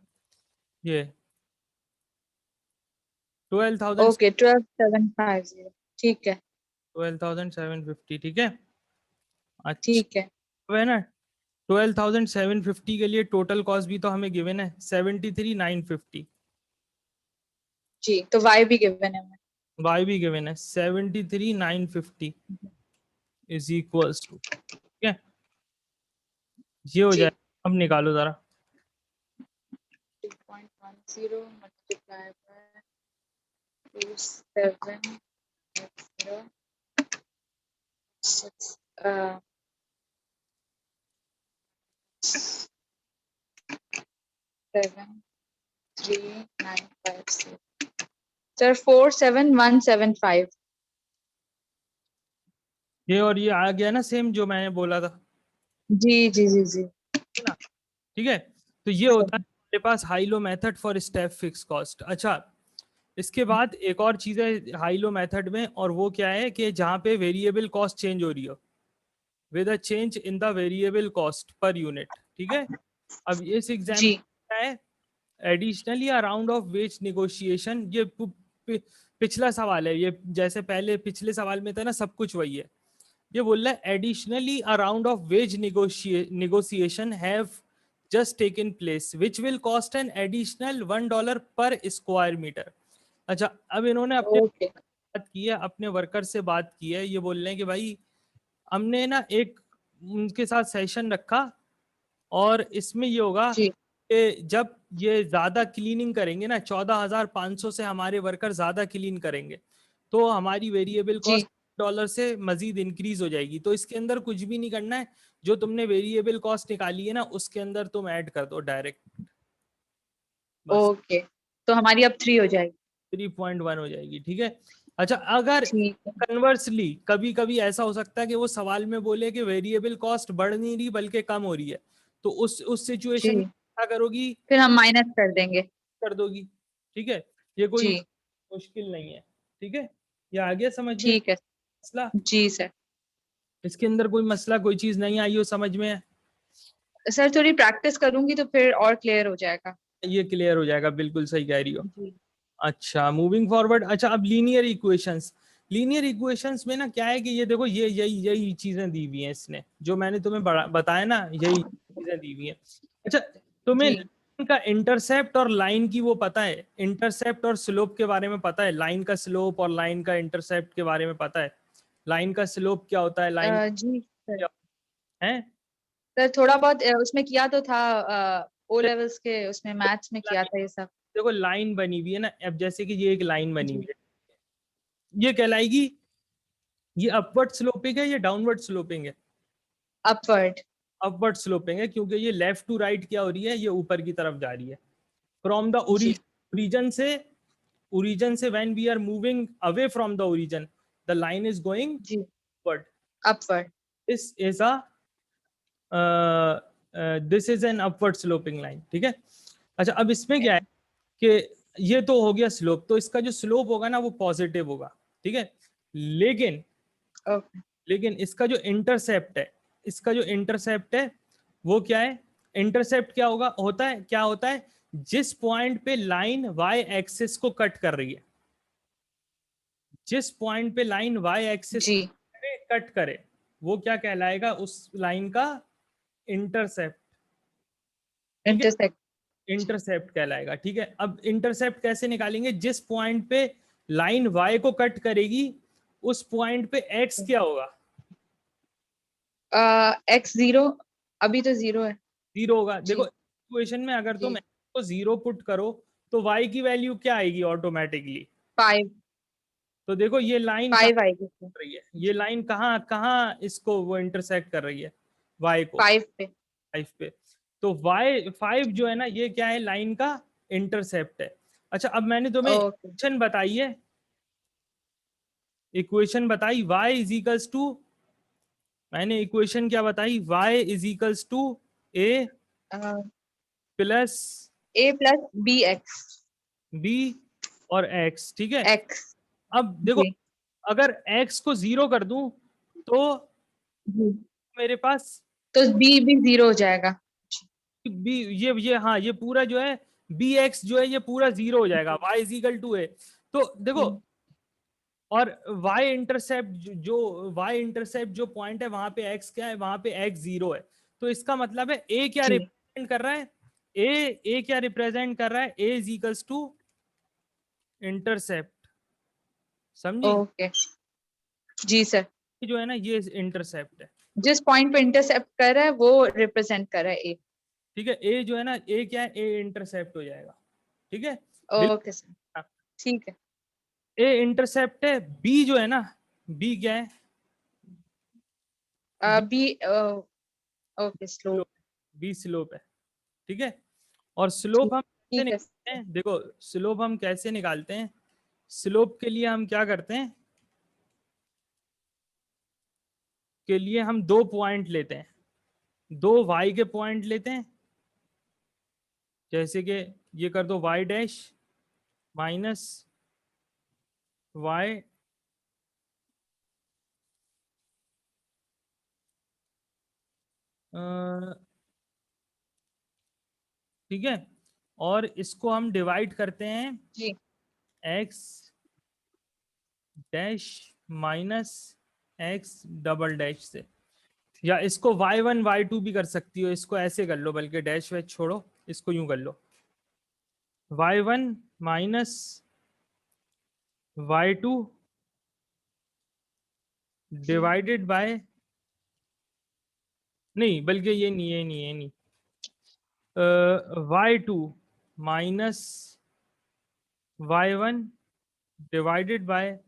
A: ये 12,000,
B: ओके 12,750। ठीक है
A: 12,750। ठीक है, अच्छा,
B: ठीक है।
A: अब है ना 12,750 के लिए टोटल कॉस्ट भी तो हमें गिवन है 73,950,
B: जी तो वाई भी गिवन है हमें।
A: वाई भी गिवन है 73,950 इज इक्वल्स टू, ठीक है, ये हो
B: जी
A: जाए। अब निकालो जरा।
B: 2.10 multiplied by 27 6 7 3 9 5 6 सर 47175।
A: ये और ये आ गया ना सेम जो मैंने बोला था,
B: जी जी जी जी।
A: है ना? ठीक है, तो ये होता है हमारे पास high low method for step fix cost. अच्छा, इसके बाद एक और चीज है हाई लो मेथड में, और वो क्या है कि जहाँ पे वेरिएबल कॉस्ट चेंज हो रही हो with a change in the variable cost per unit. ठीक है, अब इस एग्जाम्पल
B: जी
A: क्या है, additionally a round of ways negotiation, ये पिछला सवाल है, ये जैसे पहले पिछले सवाल में था ना, सब कुछ वही है। ये बोल रहा है additionally a round of ways negotiation have just taken place which will cost an additional $1 पर स्क्वायर मीटर। अच्छा, अब इन्होंने अपने
B: ओके
A: बात की है, अपने वर्कर से बात की है, ये बोल रहे हैं कि भाई हमने ना एक उनके साथ सेशन रखा और इसमें ये होगा
B: जी
A: कि जब ये ज्यादा क्लीनिंग करेंगे ना, 14,500 से हमारे वर्कर ज्यादा क्लीन करेंगे, तो हमारी वेरिएबल
B: जी
A: कॉस्ट डॉलर से मजीद इंक्रीज हो जाएगी। तो इसके अंदर कुछ भी नहीं करना है, जो तुमने वेरिएबल कॉस्ट निकाली है ना उसके अंदर तुम ऐड कर दो डायरेक्ट, बस
B: ओके, तो हमारी अब 3 हो जाएगी।
A: 3.1 हो जाएगी। ठीक है। अच्छा, अगर
B: ठीक है।
A: कन्वर्सली कभी कभी ऐसा हो सकता है कि वो सवाल में बोले कि वेरिएबल कॉस्ट बढ़ नहीं रही बल्कि कम हो रही है, तो उस सिचुएशन में
B: जी,
A: क्या करोगी?
B: फिर हम माइनस कर देंगे।
A: कर दोगी। ठीक है, ये कोई
B: जी
A: मुश्किल नहीं है। ठीक है, ये आ गया समझ में
B: ठीक है।
A: मसला?
B: जी सर।
A: इसके अंदर कोई मसला, कोई चीज नहीं आई हो समझ में?
B: सर थोड़ी प्रैक्टिस करूंगी तो फिर और क्लियर हो जाएगा।
A: ये क्लियर हो जाएगा, बिल्कुल सही कह रही हो।
B: जी
A: अच्छा, मूविंग फॉरवर्ड। अच्छा, अब लीनियर इक्वेशंस। लीनियर इक्वेशंस में ना क्या है कि ये देखो, ये यही यही चीजें दी हुई हैं इसने, जो मैंने तुम्हें बताया ना, यही चीजें दी हुई हैं। अच्छा, तुम्हें
B: जी।
A: लाइन का इंटरसेप्ट और लाइन की वो पता है? इंटरसेप्ट और स्लोप के बारे में पता है? लाइन का स्लोप और लाइन का इंटरसेप्ट के बारे में पता है? लाइन का स्लोप क्या होता है, लाइन
B: जी सर।
A: क्या है?
B: सर थोड़ा बहुत उसमें किया तो था, ओ लेवल्स के उसमें मैथ्स में किया था ये सब।
A: देखो, लाइन बनी हुई है ना, अब जैसे कि ये एक लाइन बनी हुई
B: जी।
A: है, ये कहलाएगी, ये अपवर्ड स्लोपिंग है या डाउनवर्ड स्लोपिंग है?
B: अपवर्ड।
A: अपवर्ड स्लोपिंग है, क्योंकि ये लेफ्ट टू राइट क्या हो रही है, ये ऊपर की तरफ जा रही है। फ्रॉम द
B: जी
A: ओरिजन से, ओरिजन से when we are moving away from the origin, the line is going
B: ji.
A: Upward.
B: Upward.
A: This is a this is an upward sloping line. ठीक है। अच्छा, अब इसमें क्या है कि ये तो हो गया स्लोप, तो इसका जो स्लोप होगा ना वो पॉजिटिव होगा। ठीक है, लेकिन
B: ओके।
A: लेकिन इसका जो इंटरसेप्ट है, इसका जो इंटरसेप्ट है वो क्या है? इंटरसेप्ट क्या होगा, होता है, क्या होता है? जिस पॉइंट पे लाइन वाई एक्सिस को कट कर रही है, जिस पॉइंट पे लाइन वाई एक्सिस
B: जी।
A: कट करे, वो क्या कहलाएगा? उस लाइन का इंटरसेप्ट। ठीक है,
B: इंटरसेक्ट।
A: इंटरसेप्ट कहलाएगा। ठीक है, अब इंटरसेप्ट कैसे निकालेंगे? जिस पॉइंट पे लाइन वाई को कट करेगी उस पॉइंट पे एक्स क्या होगा?
B: एक्स जीरो, अभी तो जीरो है।
A: जीरो होगा। देखो,
B: जी
A: इक्वेशन में अगर तुम
B: जी।
A: x को जीरो पुट करो तो y की वैल्यू क्या आएगी ऑटोमेटिकली?
B: 5।
A: तो देखो, ये लाइन कहाँ
B: 5 आएगी सर।
A: कर रही है, ये
B: जी।
A: लाइन कहाँ कहाँ इसको वो इंटरसेक्ट कर रही है, y को?
B: 5 पे।
A: 5 पे। तो y 5 जो है ना, ये क्या है? लाइन का इंटरसेप्ट है। अच्छा, अब मैंने तुम्हें
B: ओके।
A: इक्वेशन बताई है, इक्वेशन बताई y इज इक्वल्स टू, मैंने इक्वेशन क्या बताई? y is equals to a plus
B: a plus b x.
A: b और x। ठीक है,
B: एक्स।
A: अब देखो,
B: जी
A: अगर x को जीरो कर दूं तो
B: जी।
A: मेरे पास
B: तो बी भी जीरो हो जाएगा।
A: b, ये हाँ, ये पूरा जो है bx जो है ये पूरा जीरो हो जाएगा, y is equal to a। तो देखो,
B: जी
A: और y इंटरसेप्ट जो y इंटरसेप्ट जो पॉइंट है वहां पे x क्या है? वहां पे x जीरो है। तो इसका मतलब है a क्या
B: जी।
A: रिप्रेजेंट कर रहा है? a क्या रिप्रेजेंट कर रहा है? a is equals to intercept. समझी?
B: ओके। जी सर।
A: जो है ना, ये इंटरसेप्ट है।
B: जिस पॉइंट पे इंटरसेप्ट कर रहा है वो रिप्रेजेंट कर रहा है ए।
A: ठीक है, ए जो है ना, ए क्या है? ए इंटरसेप्ट हो जाएगा। ठीक है,
B: ओके सर।
A: बिल्कुल।
B: ठीक है।
A: ए इंटरसेप्ट है, बी जो है ना, बी क्या है? B
B: b. Okay slow.
A: Slope, b slope है। ठीक है, और
B: ठीक।
A: स्लोप हम कैसे
B: ठीक है
A: निकालते
B: सर।
A: हैं? देखो, स्लोप हम कैसे निकालते हैं? स्लोप के लिए हम क्या करते हैं? के लिए हम दो पॉइंट लेते हैं, दो वाई के पॉइंट लेते हैं। जैसे कि ये कर दो वाई डैश माइनस वाई ठीक है, और इसको हम डिवाइड करते हैं
B: जी
A: x dash minus x double dash से, या इसको y1 y2 भी कर सकती हो, इसको ऐसे कर लो, बल्कि डैश वैश छोड़ो, इसको यूं कर लो, y1 minus y2 divided by नहीं, बल्कि ये नहीं, ये नहीं, ये नहीं, y2 minus y1 divided by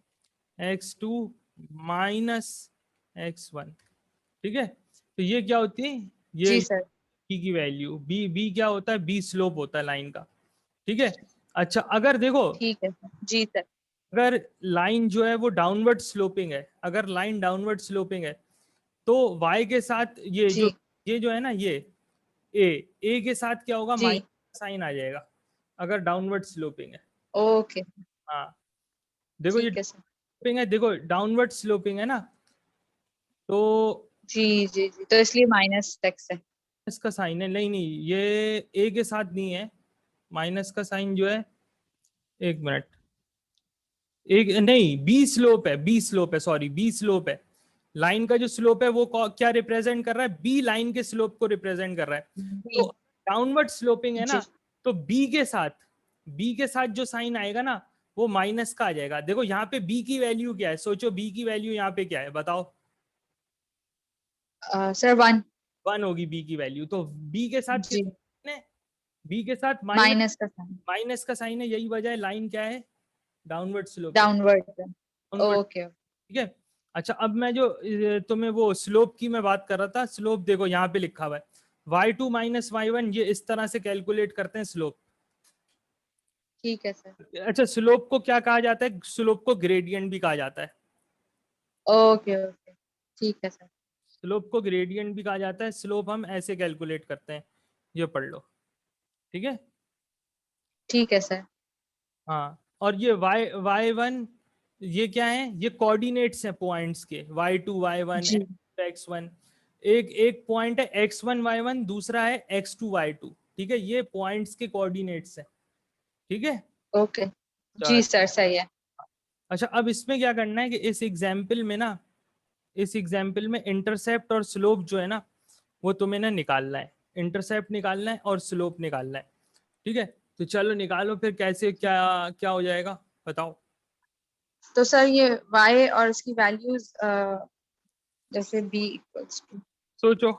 A: x2 minus x1। ठीक है, तो ये क्या होती है, ये
B: जी सर।
A: b की वैल्यू, b क्या होता है, b स्लोप होता है लाइन का। ठीक है, अच्छा अगर देखो,
B: ठीक है सर। जी सर।
A: अगर लाइन जो है वो डाउनवर्ड स्लोपिंग है, अगर लाइन डाउनवर्ड स्लोपिंग है, तो y के साथ
B: जी
A: ये जो है ना, ये a के साथ क्या होगा,
B: जी।
A: माइनस साइन आ जाएगा अगर डाउनवर्ड स्लोपिंग है।
B: ओके।
A: हाँ, देखो ये
B: ठीक है सर।
A: स्लोपिंग है, देखो डाउनवर्ड स्लोपिंग है ना, तो
B: जी जी जी, तो इसलिए माइनस टेक्स है।
A: इसका साइन है, नहीं नहीं, ये a के साथ नहीं है, माइनस का साइन जो है, एक मिनट, एक नहीं, बी स्लोप है, बी स्लोप है, सॉरी बी स्लोप है। लाइन का जो स्लोप है वो क्या रिप्रेजेंट कर रहा है, बी लाइन के स्लोप को रिप्रेजेंट कर रहा है।
B: जी
A: तो डाउनवर्ड स्लोपिंग है ना,
B: जी।
A: तो बी के साथ जो साइन आएगा ना, वो माइनस का आ जाएगा। देखो यहाँ पे बी की वैल्यू क्या है, सोचो बी की वैल्यू यहाँ पे क्या है, बताओ।
B: सर 1।
A: 1 होगी बी की वैल्यू, तो बी के साथ
B: जी।
A: कितने, बी के साथ माइनस,
B: माइनस का साइन।
A: माइनस का साइन है, यही वजह है लाइन क्या है, डाउनवर्ड स्लोपिंग,
B: डाउनवर्ड है।
A: डाउनवर्ड।
B: ओके।
A: ठीक है, अच्छा अब मैं जो तुम्हें वो स्लोप की मैं बात कर रहा था, स्लोप देखो यहाँ पे लिखा हुआ है, y2 माइनस y1, ये इस तरह से कैलकुलेट करते हैं स्लोप।
B: ठीक है सर।
A: अच्छा, स्लोप को क्या कहा जाता है, स्लोप को ग्रेडियंट भी कहा जाता है,
B: ओके ओके। ठीक है सर।
A: स्लोप को ग्रेडियंट भी कहा जाता है, स्लोप हम ऐसे कैलकुलेट करते हैं, ये पढ़ लो। ठीक है,
B: ठीक है सर।
A: हाँ, और ये y1, ये क्या है, ये कोऑर्डिनेट्स हैं पॉइंट्स के, y2 y1
B: जी।
A: x1, एक एक पॉइंट है x1 y1, दूसरा है x2 y2। ठीक है, ये पॉइंट्स के कोऑर्डिनेट्स हैं। ठीक है,
B: ओके। जी
A: चल,
B: सर, सही है।
A: अच्छा अब इसमें क्या करना है कि इस एग्जाम्पल में ना, इस एग्जाम्पल में इंटरसेप्ट और स्लोप जो है ना, वो तुम्हें ना निकालना है, इंटरसेप्ट निकालना है और स्लोप निकालना है। ठीक है, तो चलो निकालो फिर, कैसे क्या क्या हो जाएगा, बताओ।
B: तो सर ये y और इसकी वैल्यूज जैसे b इक्वल्स टू।
A: सोचो,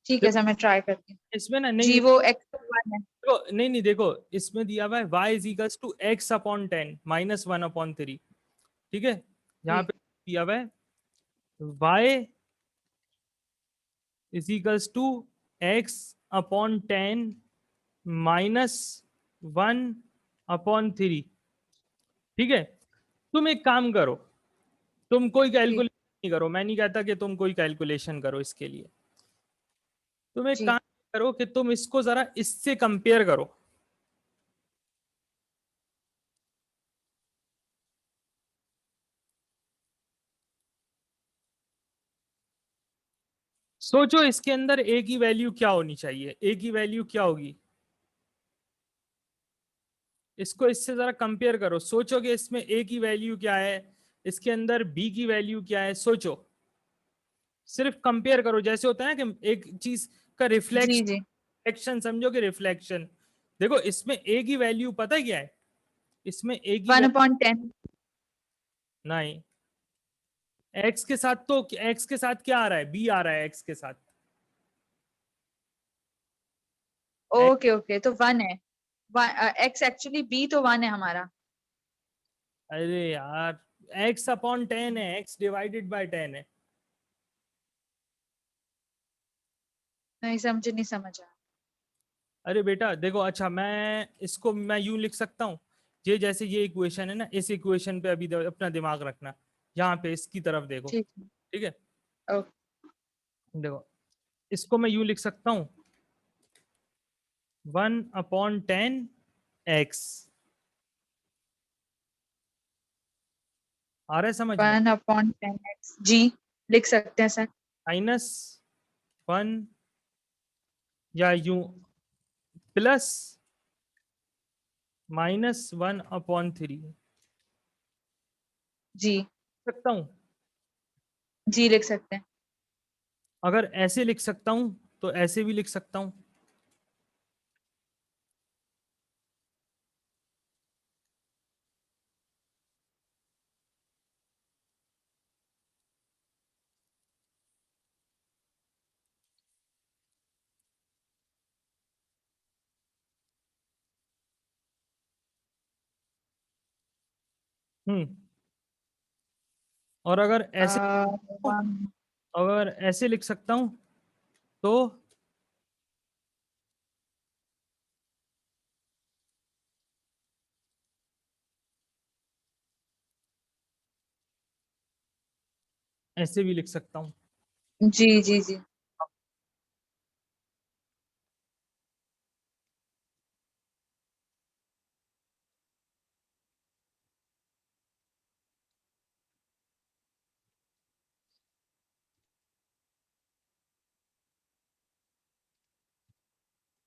B: ठीक है
A: देखो
B: सर, मैं ट्राई करती हूँ।
A: इसमें ना, नहीं
B: जी,
A: नहीं
B: वो x तो 1 है।
A: देखो, नहीं नहीं देखो, इसमें दिया हुआ है y is equals to x upon 10 minus 1/3। ठीक है, यहाँ
B: जी
A: पे दिया हुआ है y is equals to x upon 10 minus 1/3। ठीक है, तुम एक काम करो, तुम कोई
B: जी
A: कैलकुलेशन नहीं करो, मैं नहीं कहता कि तुम कोई कैलकुलेशन करो इसके लिए, तुम एक
B: जी।
A: काम करो कि तुम इसको जरा इससे कंपेयर करो। सोचो इसके अंदर ए की वैल्यू क्या होनी चाहिए, ए की वैल्यू क्या होगी, इसको इससे जरा कंपेयर करो, सोचो कि इसमें ए की वैल्यू क्या है, इसके अंदर बी की वैल्यू क्या है, सोचो, सिर्फ कंपेयर करो, जैसे होता है ना कि एक चीज का
B: जी
A: रिफ्लेक्शन,
B: जी।
A: रिफ्लेक्शन समझो कि रिफ्लेक्शन। देखो इसमें ए की वैल्यू पता है क्या है, इसमें ए की
B: 1/10।
A: वैल्यू नहीं, एक्स के साथ तो, एक्स के साथ क्या आ रहा है, बी आ रहा है एक्स के साथ, X,
B: ओके ओके, तो 1 है। x एक्चुअली b तो 1 है हमारा।
A: अरे यार, एक्स अपॉन 10 है, एक्स डिवाइडेड बाय 10 है।
B: नहीं समझ, नहीं समझ आया।
A: अरे बेटा देखो, अच्छा मैं इसको मैं यूं लिख सकता हूँ, ये जैसे ये इक्वेशन है ना, इस इक्वेशन पे अभी अपना दिमाग रखना, यहाँ पे इसकी तरफ देखो।
B: ठीक है।
A: ठीक है,
B: ओके।
A: देखो इसको मैं यूं लिख सकता हूँ, 1/10 एक्स, आ रहा है समझ में,
B: 1/10x, जी लिख सकते हैं सर।
A: -1, या यूं प्लस -1/3
B: जी
A: सकता हूँ।
B: जी लिख सकते हैं।
A: अगर ऐसे लिख सकता हूँ तो ऐसे भी लिख सकता हूँ। और अगर ऐसे
B: वन
A: अगर ऐसे लिख सकता हूं तो ऐसे भी लिख सकता हूँ।
B: जी जी जी।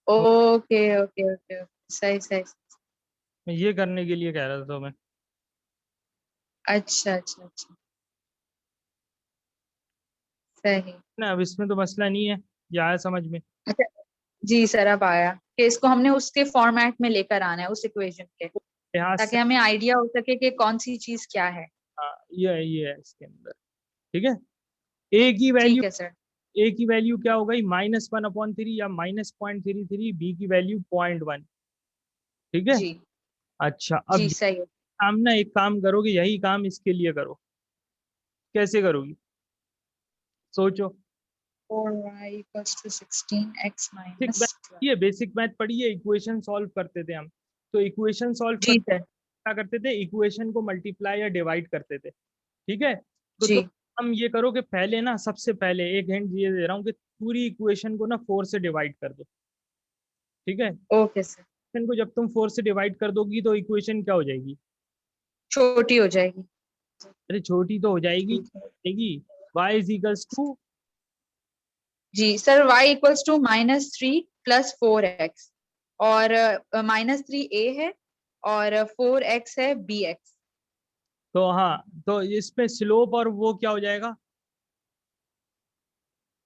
B: ओके ओके ओके सही सही।
A: मैं ये करने के लिए कह रहा था तो मैं
B: अच्छा अच्छा अच्छा सही।
A: ना, अब इसमें तो मसला नहीं है, ये आया समझ में।
B: अच्छा जी सर अब आया कि इसको हमने उसके फॉर्मेट में लेकर आना है उस इक्वेशन के,
A: लिहाज से
B: ताकि हमें आइडिया हो सके कि कौन सी चीज क्या है।
A: हाँ, ये है इसके अंदर। ठीक है, ए की वैल्यू
B: ठीक है सर।
A: ए की वैल्यू क्या हो गई, -1/3 या -0.33, बी की वैल्यू 0.1। ठीक है।
B: जी
A: अच्छा, अब
B: जी
A: ये
B: सही है।
A: काम ना, एक काम करोगे, यही काम इसके लिए करो। कैसे करोगी, सोचो।
B: 4y = 16x
A: basic math
B: - 12।
A: ये बेसिक मैथ पढ़िए, इक्वेशन सॉल्व करते थे हम। तो इक्वेशन सॉल्व
B: जी
A: कर
B: सर।
A: क्या करते थे, इक्वेशन को मल्टीप्लाई या डिवाइड करते थे। ठीक है, तो
B: जी
A: हम ये करो कि पहले ना, सबसे पहले एक हिंट ये दे रहा हूँ कि पूरी इक्वेशन को ना 4 से डिवाइड कर दो। ठीक है,
B: ओके सर।
A: इक्वेशन को जब तुम 4 से डिवाइड कर दोगी तो इक्वेशन क्या हो जाएगी।
B: छोटी हो जाएगी।
A: अरे छोटी तो हो जाएगी,
B: ठीक है।
A: Y is equals to.
B: Ji sir y = -3 + 4x और -3 a है और 4x है bx।
A: तो हाँ, तो इसमें स्लोप और वो क्या हो जाएगा।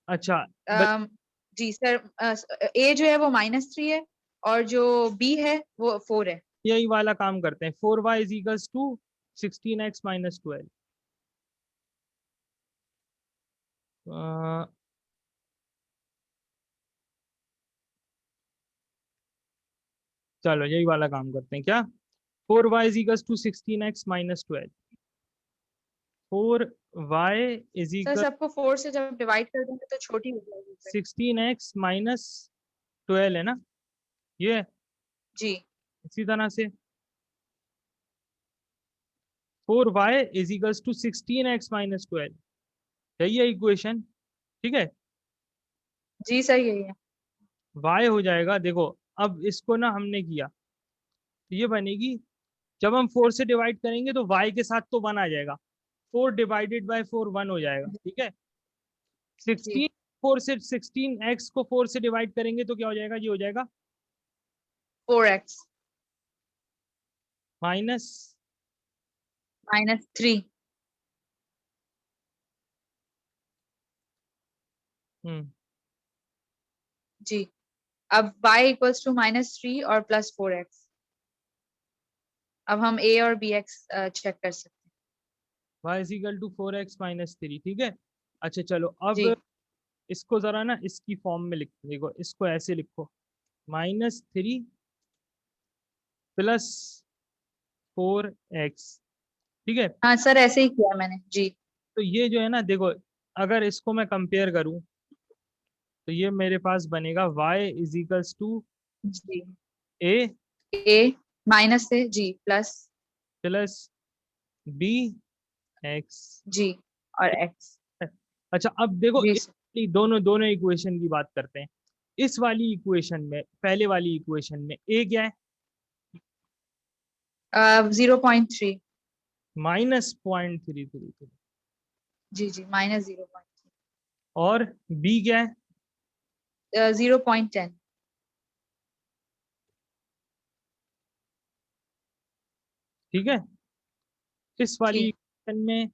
A: अच्छा, बस
B: जी सर a जो है वो -3 है और जो b है वो 4 है।
A: यही वाला काम करते हैं, 4y is equals to 16x - 12। चलो यही वाला काम करते हैं क्या, 4y is equals to 16x - 12। 4y is
B: sir
A: equal
B: सबको 4 से जब डिवाइड कर देंगे तो छोटी हो जाएगी फिर।
A: 16x - 12 है ना, ये
B: जी
A: इसी तरह से 4y is equals to 16x - 12, यही है इक्वेशन। ठीक है,
B: जी सर यही है।
A: y हो जाएगा, देखो अब इसको ना हमने किया तो ये बनेगी, जब हम 4 से डिवाइड करेंगे तो y के साथ तो 1 आ जाएगा, 4 ÷ 4 1 हो जाएगा। ठीक है,
B: जी
A: 16 को 4 से डिवाइड करेंगे तो क्या हो जाएगा, ये हो जाएगा
B: 4x
A: माइनस।
B: -3।
A: हम्म
B: जी अब y = -3 और +4x। अब हम a और bx चेक कर सकते हैं।
A: y is equal to 4x - 3। ठीक है, अच्छा चलो अब
B: जी
A: इसको जरा ना इसकी फॉर्म में लिखो, देखो इसको ऐसे लिखो, -3 + 4x। ठीक है,
B: हाँ सर ऐसे ही किया मैंने। जी
A: तो ये जो है ना, देखो अगर इसको मैं कंपेयर करूं तो ये मेरे पास बनेगा y is equals to
B: ji
A: a
B: a minus से ji plus
A: plus b x.
B: Ji और x।
A: अच्छा, अब देखो
B: जी
A: इस दोनों दोनों इक्वेशन की बात करते हैं। इस वाली इक्वेशन में, पहले वाली इक्वेशन में a क्या है,
B: 0.3।
A: -0.33,
B: जी जी -0.3।
A: और b क्या है,
B: 0.10।
A: ठीक है। इस वाली
B: जी
A: इक्वेशन में,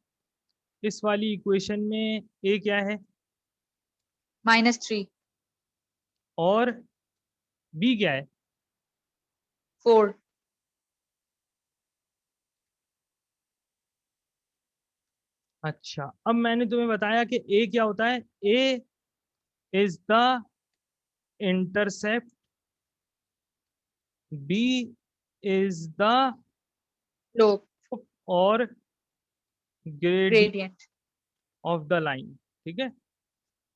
A: इस वाली इक्वेशन में a क्या है
B: -3
A: और b क्या है।
B: 4।
A: अच्छा, अब मैंने तुम्हें बताया कि a क्या होता है, a is the intercept, b is the
B: लोग
A: और gradient
B: gradient.
A: Of the line. ठीक है,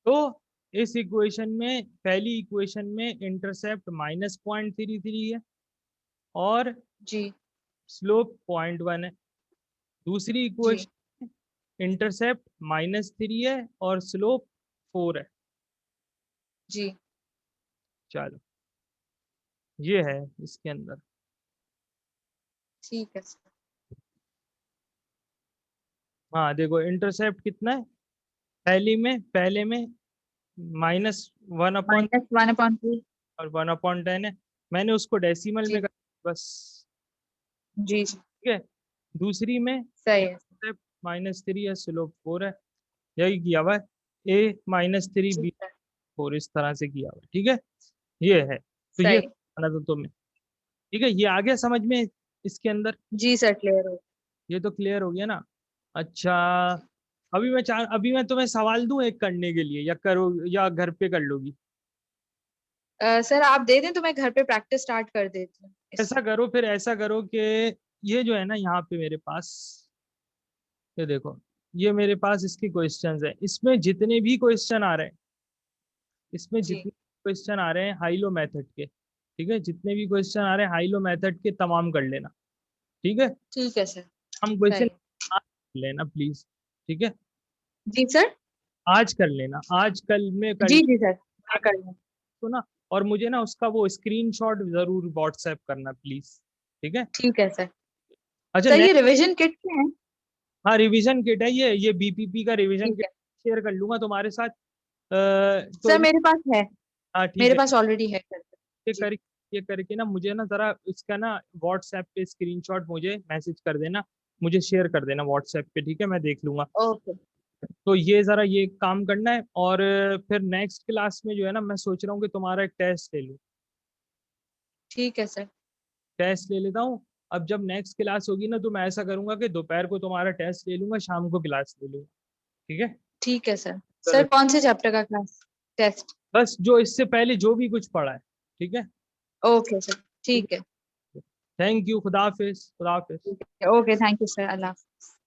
A: तो इस इक्वेशन में, पहली इक्वेशन में इंटरसेप्ट -0.33 है और
B: जी
A: स्लोप 0.1 है। दूसरी
B: जी
A: इक्वेशन इंटरसेप्ट -3 है और स्लोप 4 है।
B: जी
A: चलो, ये है इसके अंदर।
B: ठीक है सर।
A: हाँ देखो, इंटरसेप्ट कितना है, पहले में -1/,
B: -1/3।
A: और 1/10 है। मैंने उसको डेसिमल में
B: जी
A: कर बस।
B: जी जी
A: ठीक है, दूसरी में
B: सही है।
A: -3 है, स्लोप 4 है। यही किया हुआ है, A-3
B: ठीक है,
A: B4, इस तरह से किया हुआ है। ठीक है, ये है, तो ये
B: सही।
A: आना था तुम्हें। ठीक है, ये आ गया समझ में इसके अंदर।
B: जी सर, क्लियर हो।
A: ये तो क्लियर हो गया ना। अच्छा, अभी मैं तुम्हें सवाल दूं एक करने के लिए, या करो या घर पे कर लोगी?
B: सर आप दे दें तो मैं घर पे प्रैक्टिस स्टार्ट कर देती हूँ
A: ऐसा
B: इसकी।
A: करो, फिर ऐसा करो कि ये जो है ना यहाँ पे मेरे पास, ये देखो, ये मेरे पास इसके क्वेश्चंस है। इसमें जितने भी क्वेश्चन आ रहे हैं, इसमें
B: जी
A: जितने क्वेश्चन आ रहे हैं हाइलो मेथड के, ठीक है, जितने भी क्वेश्चन आ रहे हैं हाइलो मेथड के तमाम कर लेना। ठीक है,
B: ठीक है सर।
A: हम
B: सही
A: क्वेश्चन
B: है।
A: आज कर लेना प्लीज। ठीक है,
B: जी सर।
A: आज कर लेना, आज कल में कर
B: जी जी सर, मैं कर लूँ।
A: तो ना। और मुझे ना उसका वो स्क्रीनशॉट जरूर व्हाट्सएप करना प्लीज। ठीक है,
B: ठीक है सर।
A: अच्छा
B: सर ये
A: नेक्स्ट।
B: रिवीजन किट के हैं?
A: हाँ, रिवीजन किट है ये बीपीपी का रिवीजन
B: ठीक
A: किट
B: है
A: शेयर कर लूंगा तुम्हारे साथ। तो
B: सर, मेरे पास है।
A: हाँ ठीक
B: मेरे
A: है,
B: पास ऑलरेडी है सर।
A: ये
B: जी
A: कर ये करके ना मुझे ना जरा इसका ना व्हाट्सएप पे स्क्रीनशॉट मुझे मैसेज कर देना, मुझे शेयर कर देना व्हाट्सएप पे। ठीक है, मैं देख लूंगा।
B: ओके।
A: तो ये जरा ये काम करना है, और फिर नेक्स्ट क्लास में जो है ना, मैं सोच रहा हूँ कि तुम्हारा एक टेस्ट ले लूँ।
B: ठीक है सर।
A: टेस्ट ले लेता हूँ। अब जब नेक्स्ट क्लास होगी ना, तो मैं ऐसा करूंगा कि दोपहर को तुम्हारा टेस्ट ले लूंगा, शाम को क्लास ले लूंगा। ठीक है,
B: ठीक है सर।
A: चलो,
B: सर कौन से चैप्टर का क्लास टेस्ट?
A: बस जो इससे पहले जो भी कुछ पढ़ा है। ठीक है,
B: ओके सर,
A: ठीक
B: ठीक है।
A: है, थैंक यू, खुदा हाफिज, खुदा हाफिज।
B: ओके, थैंक यू सर, अल्लाह हाफ़िज़।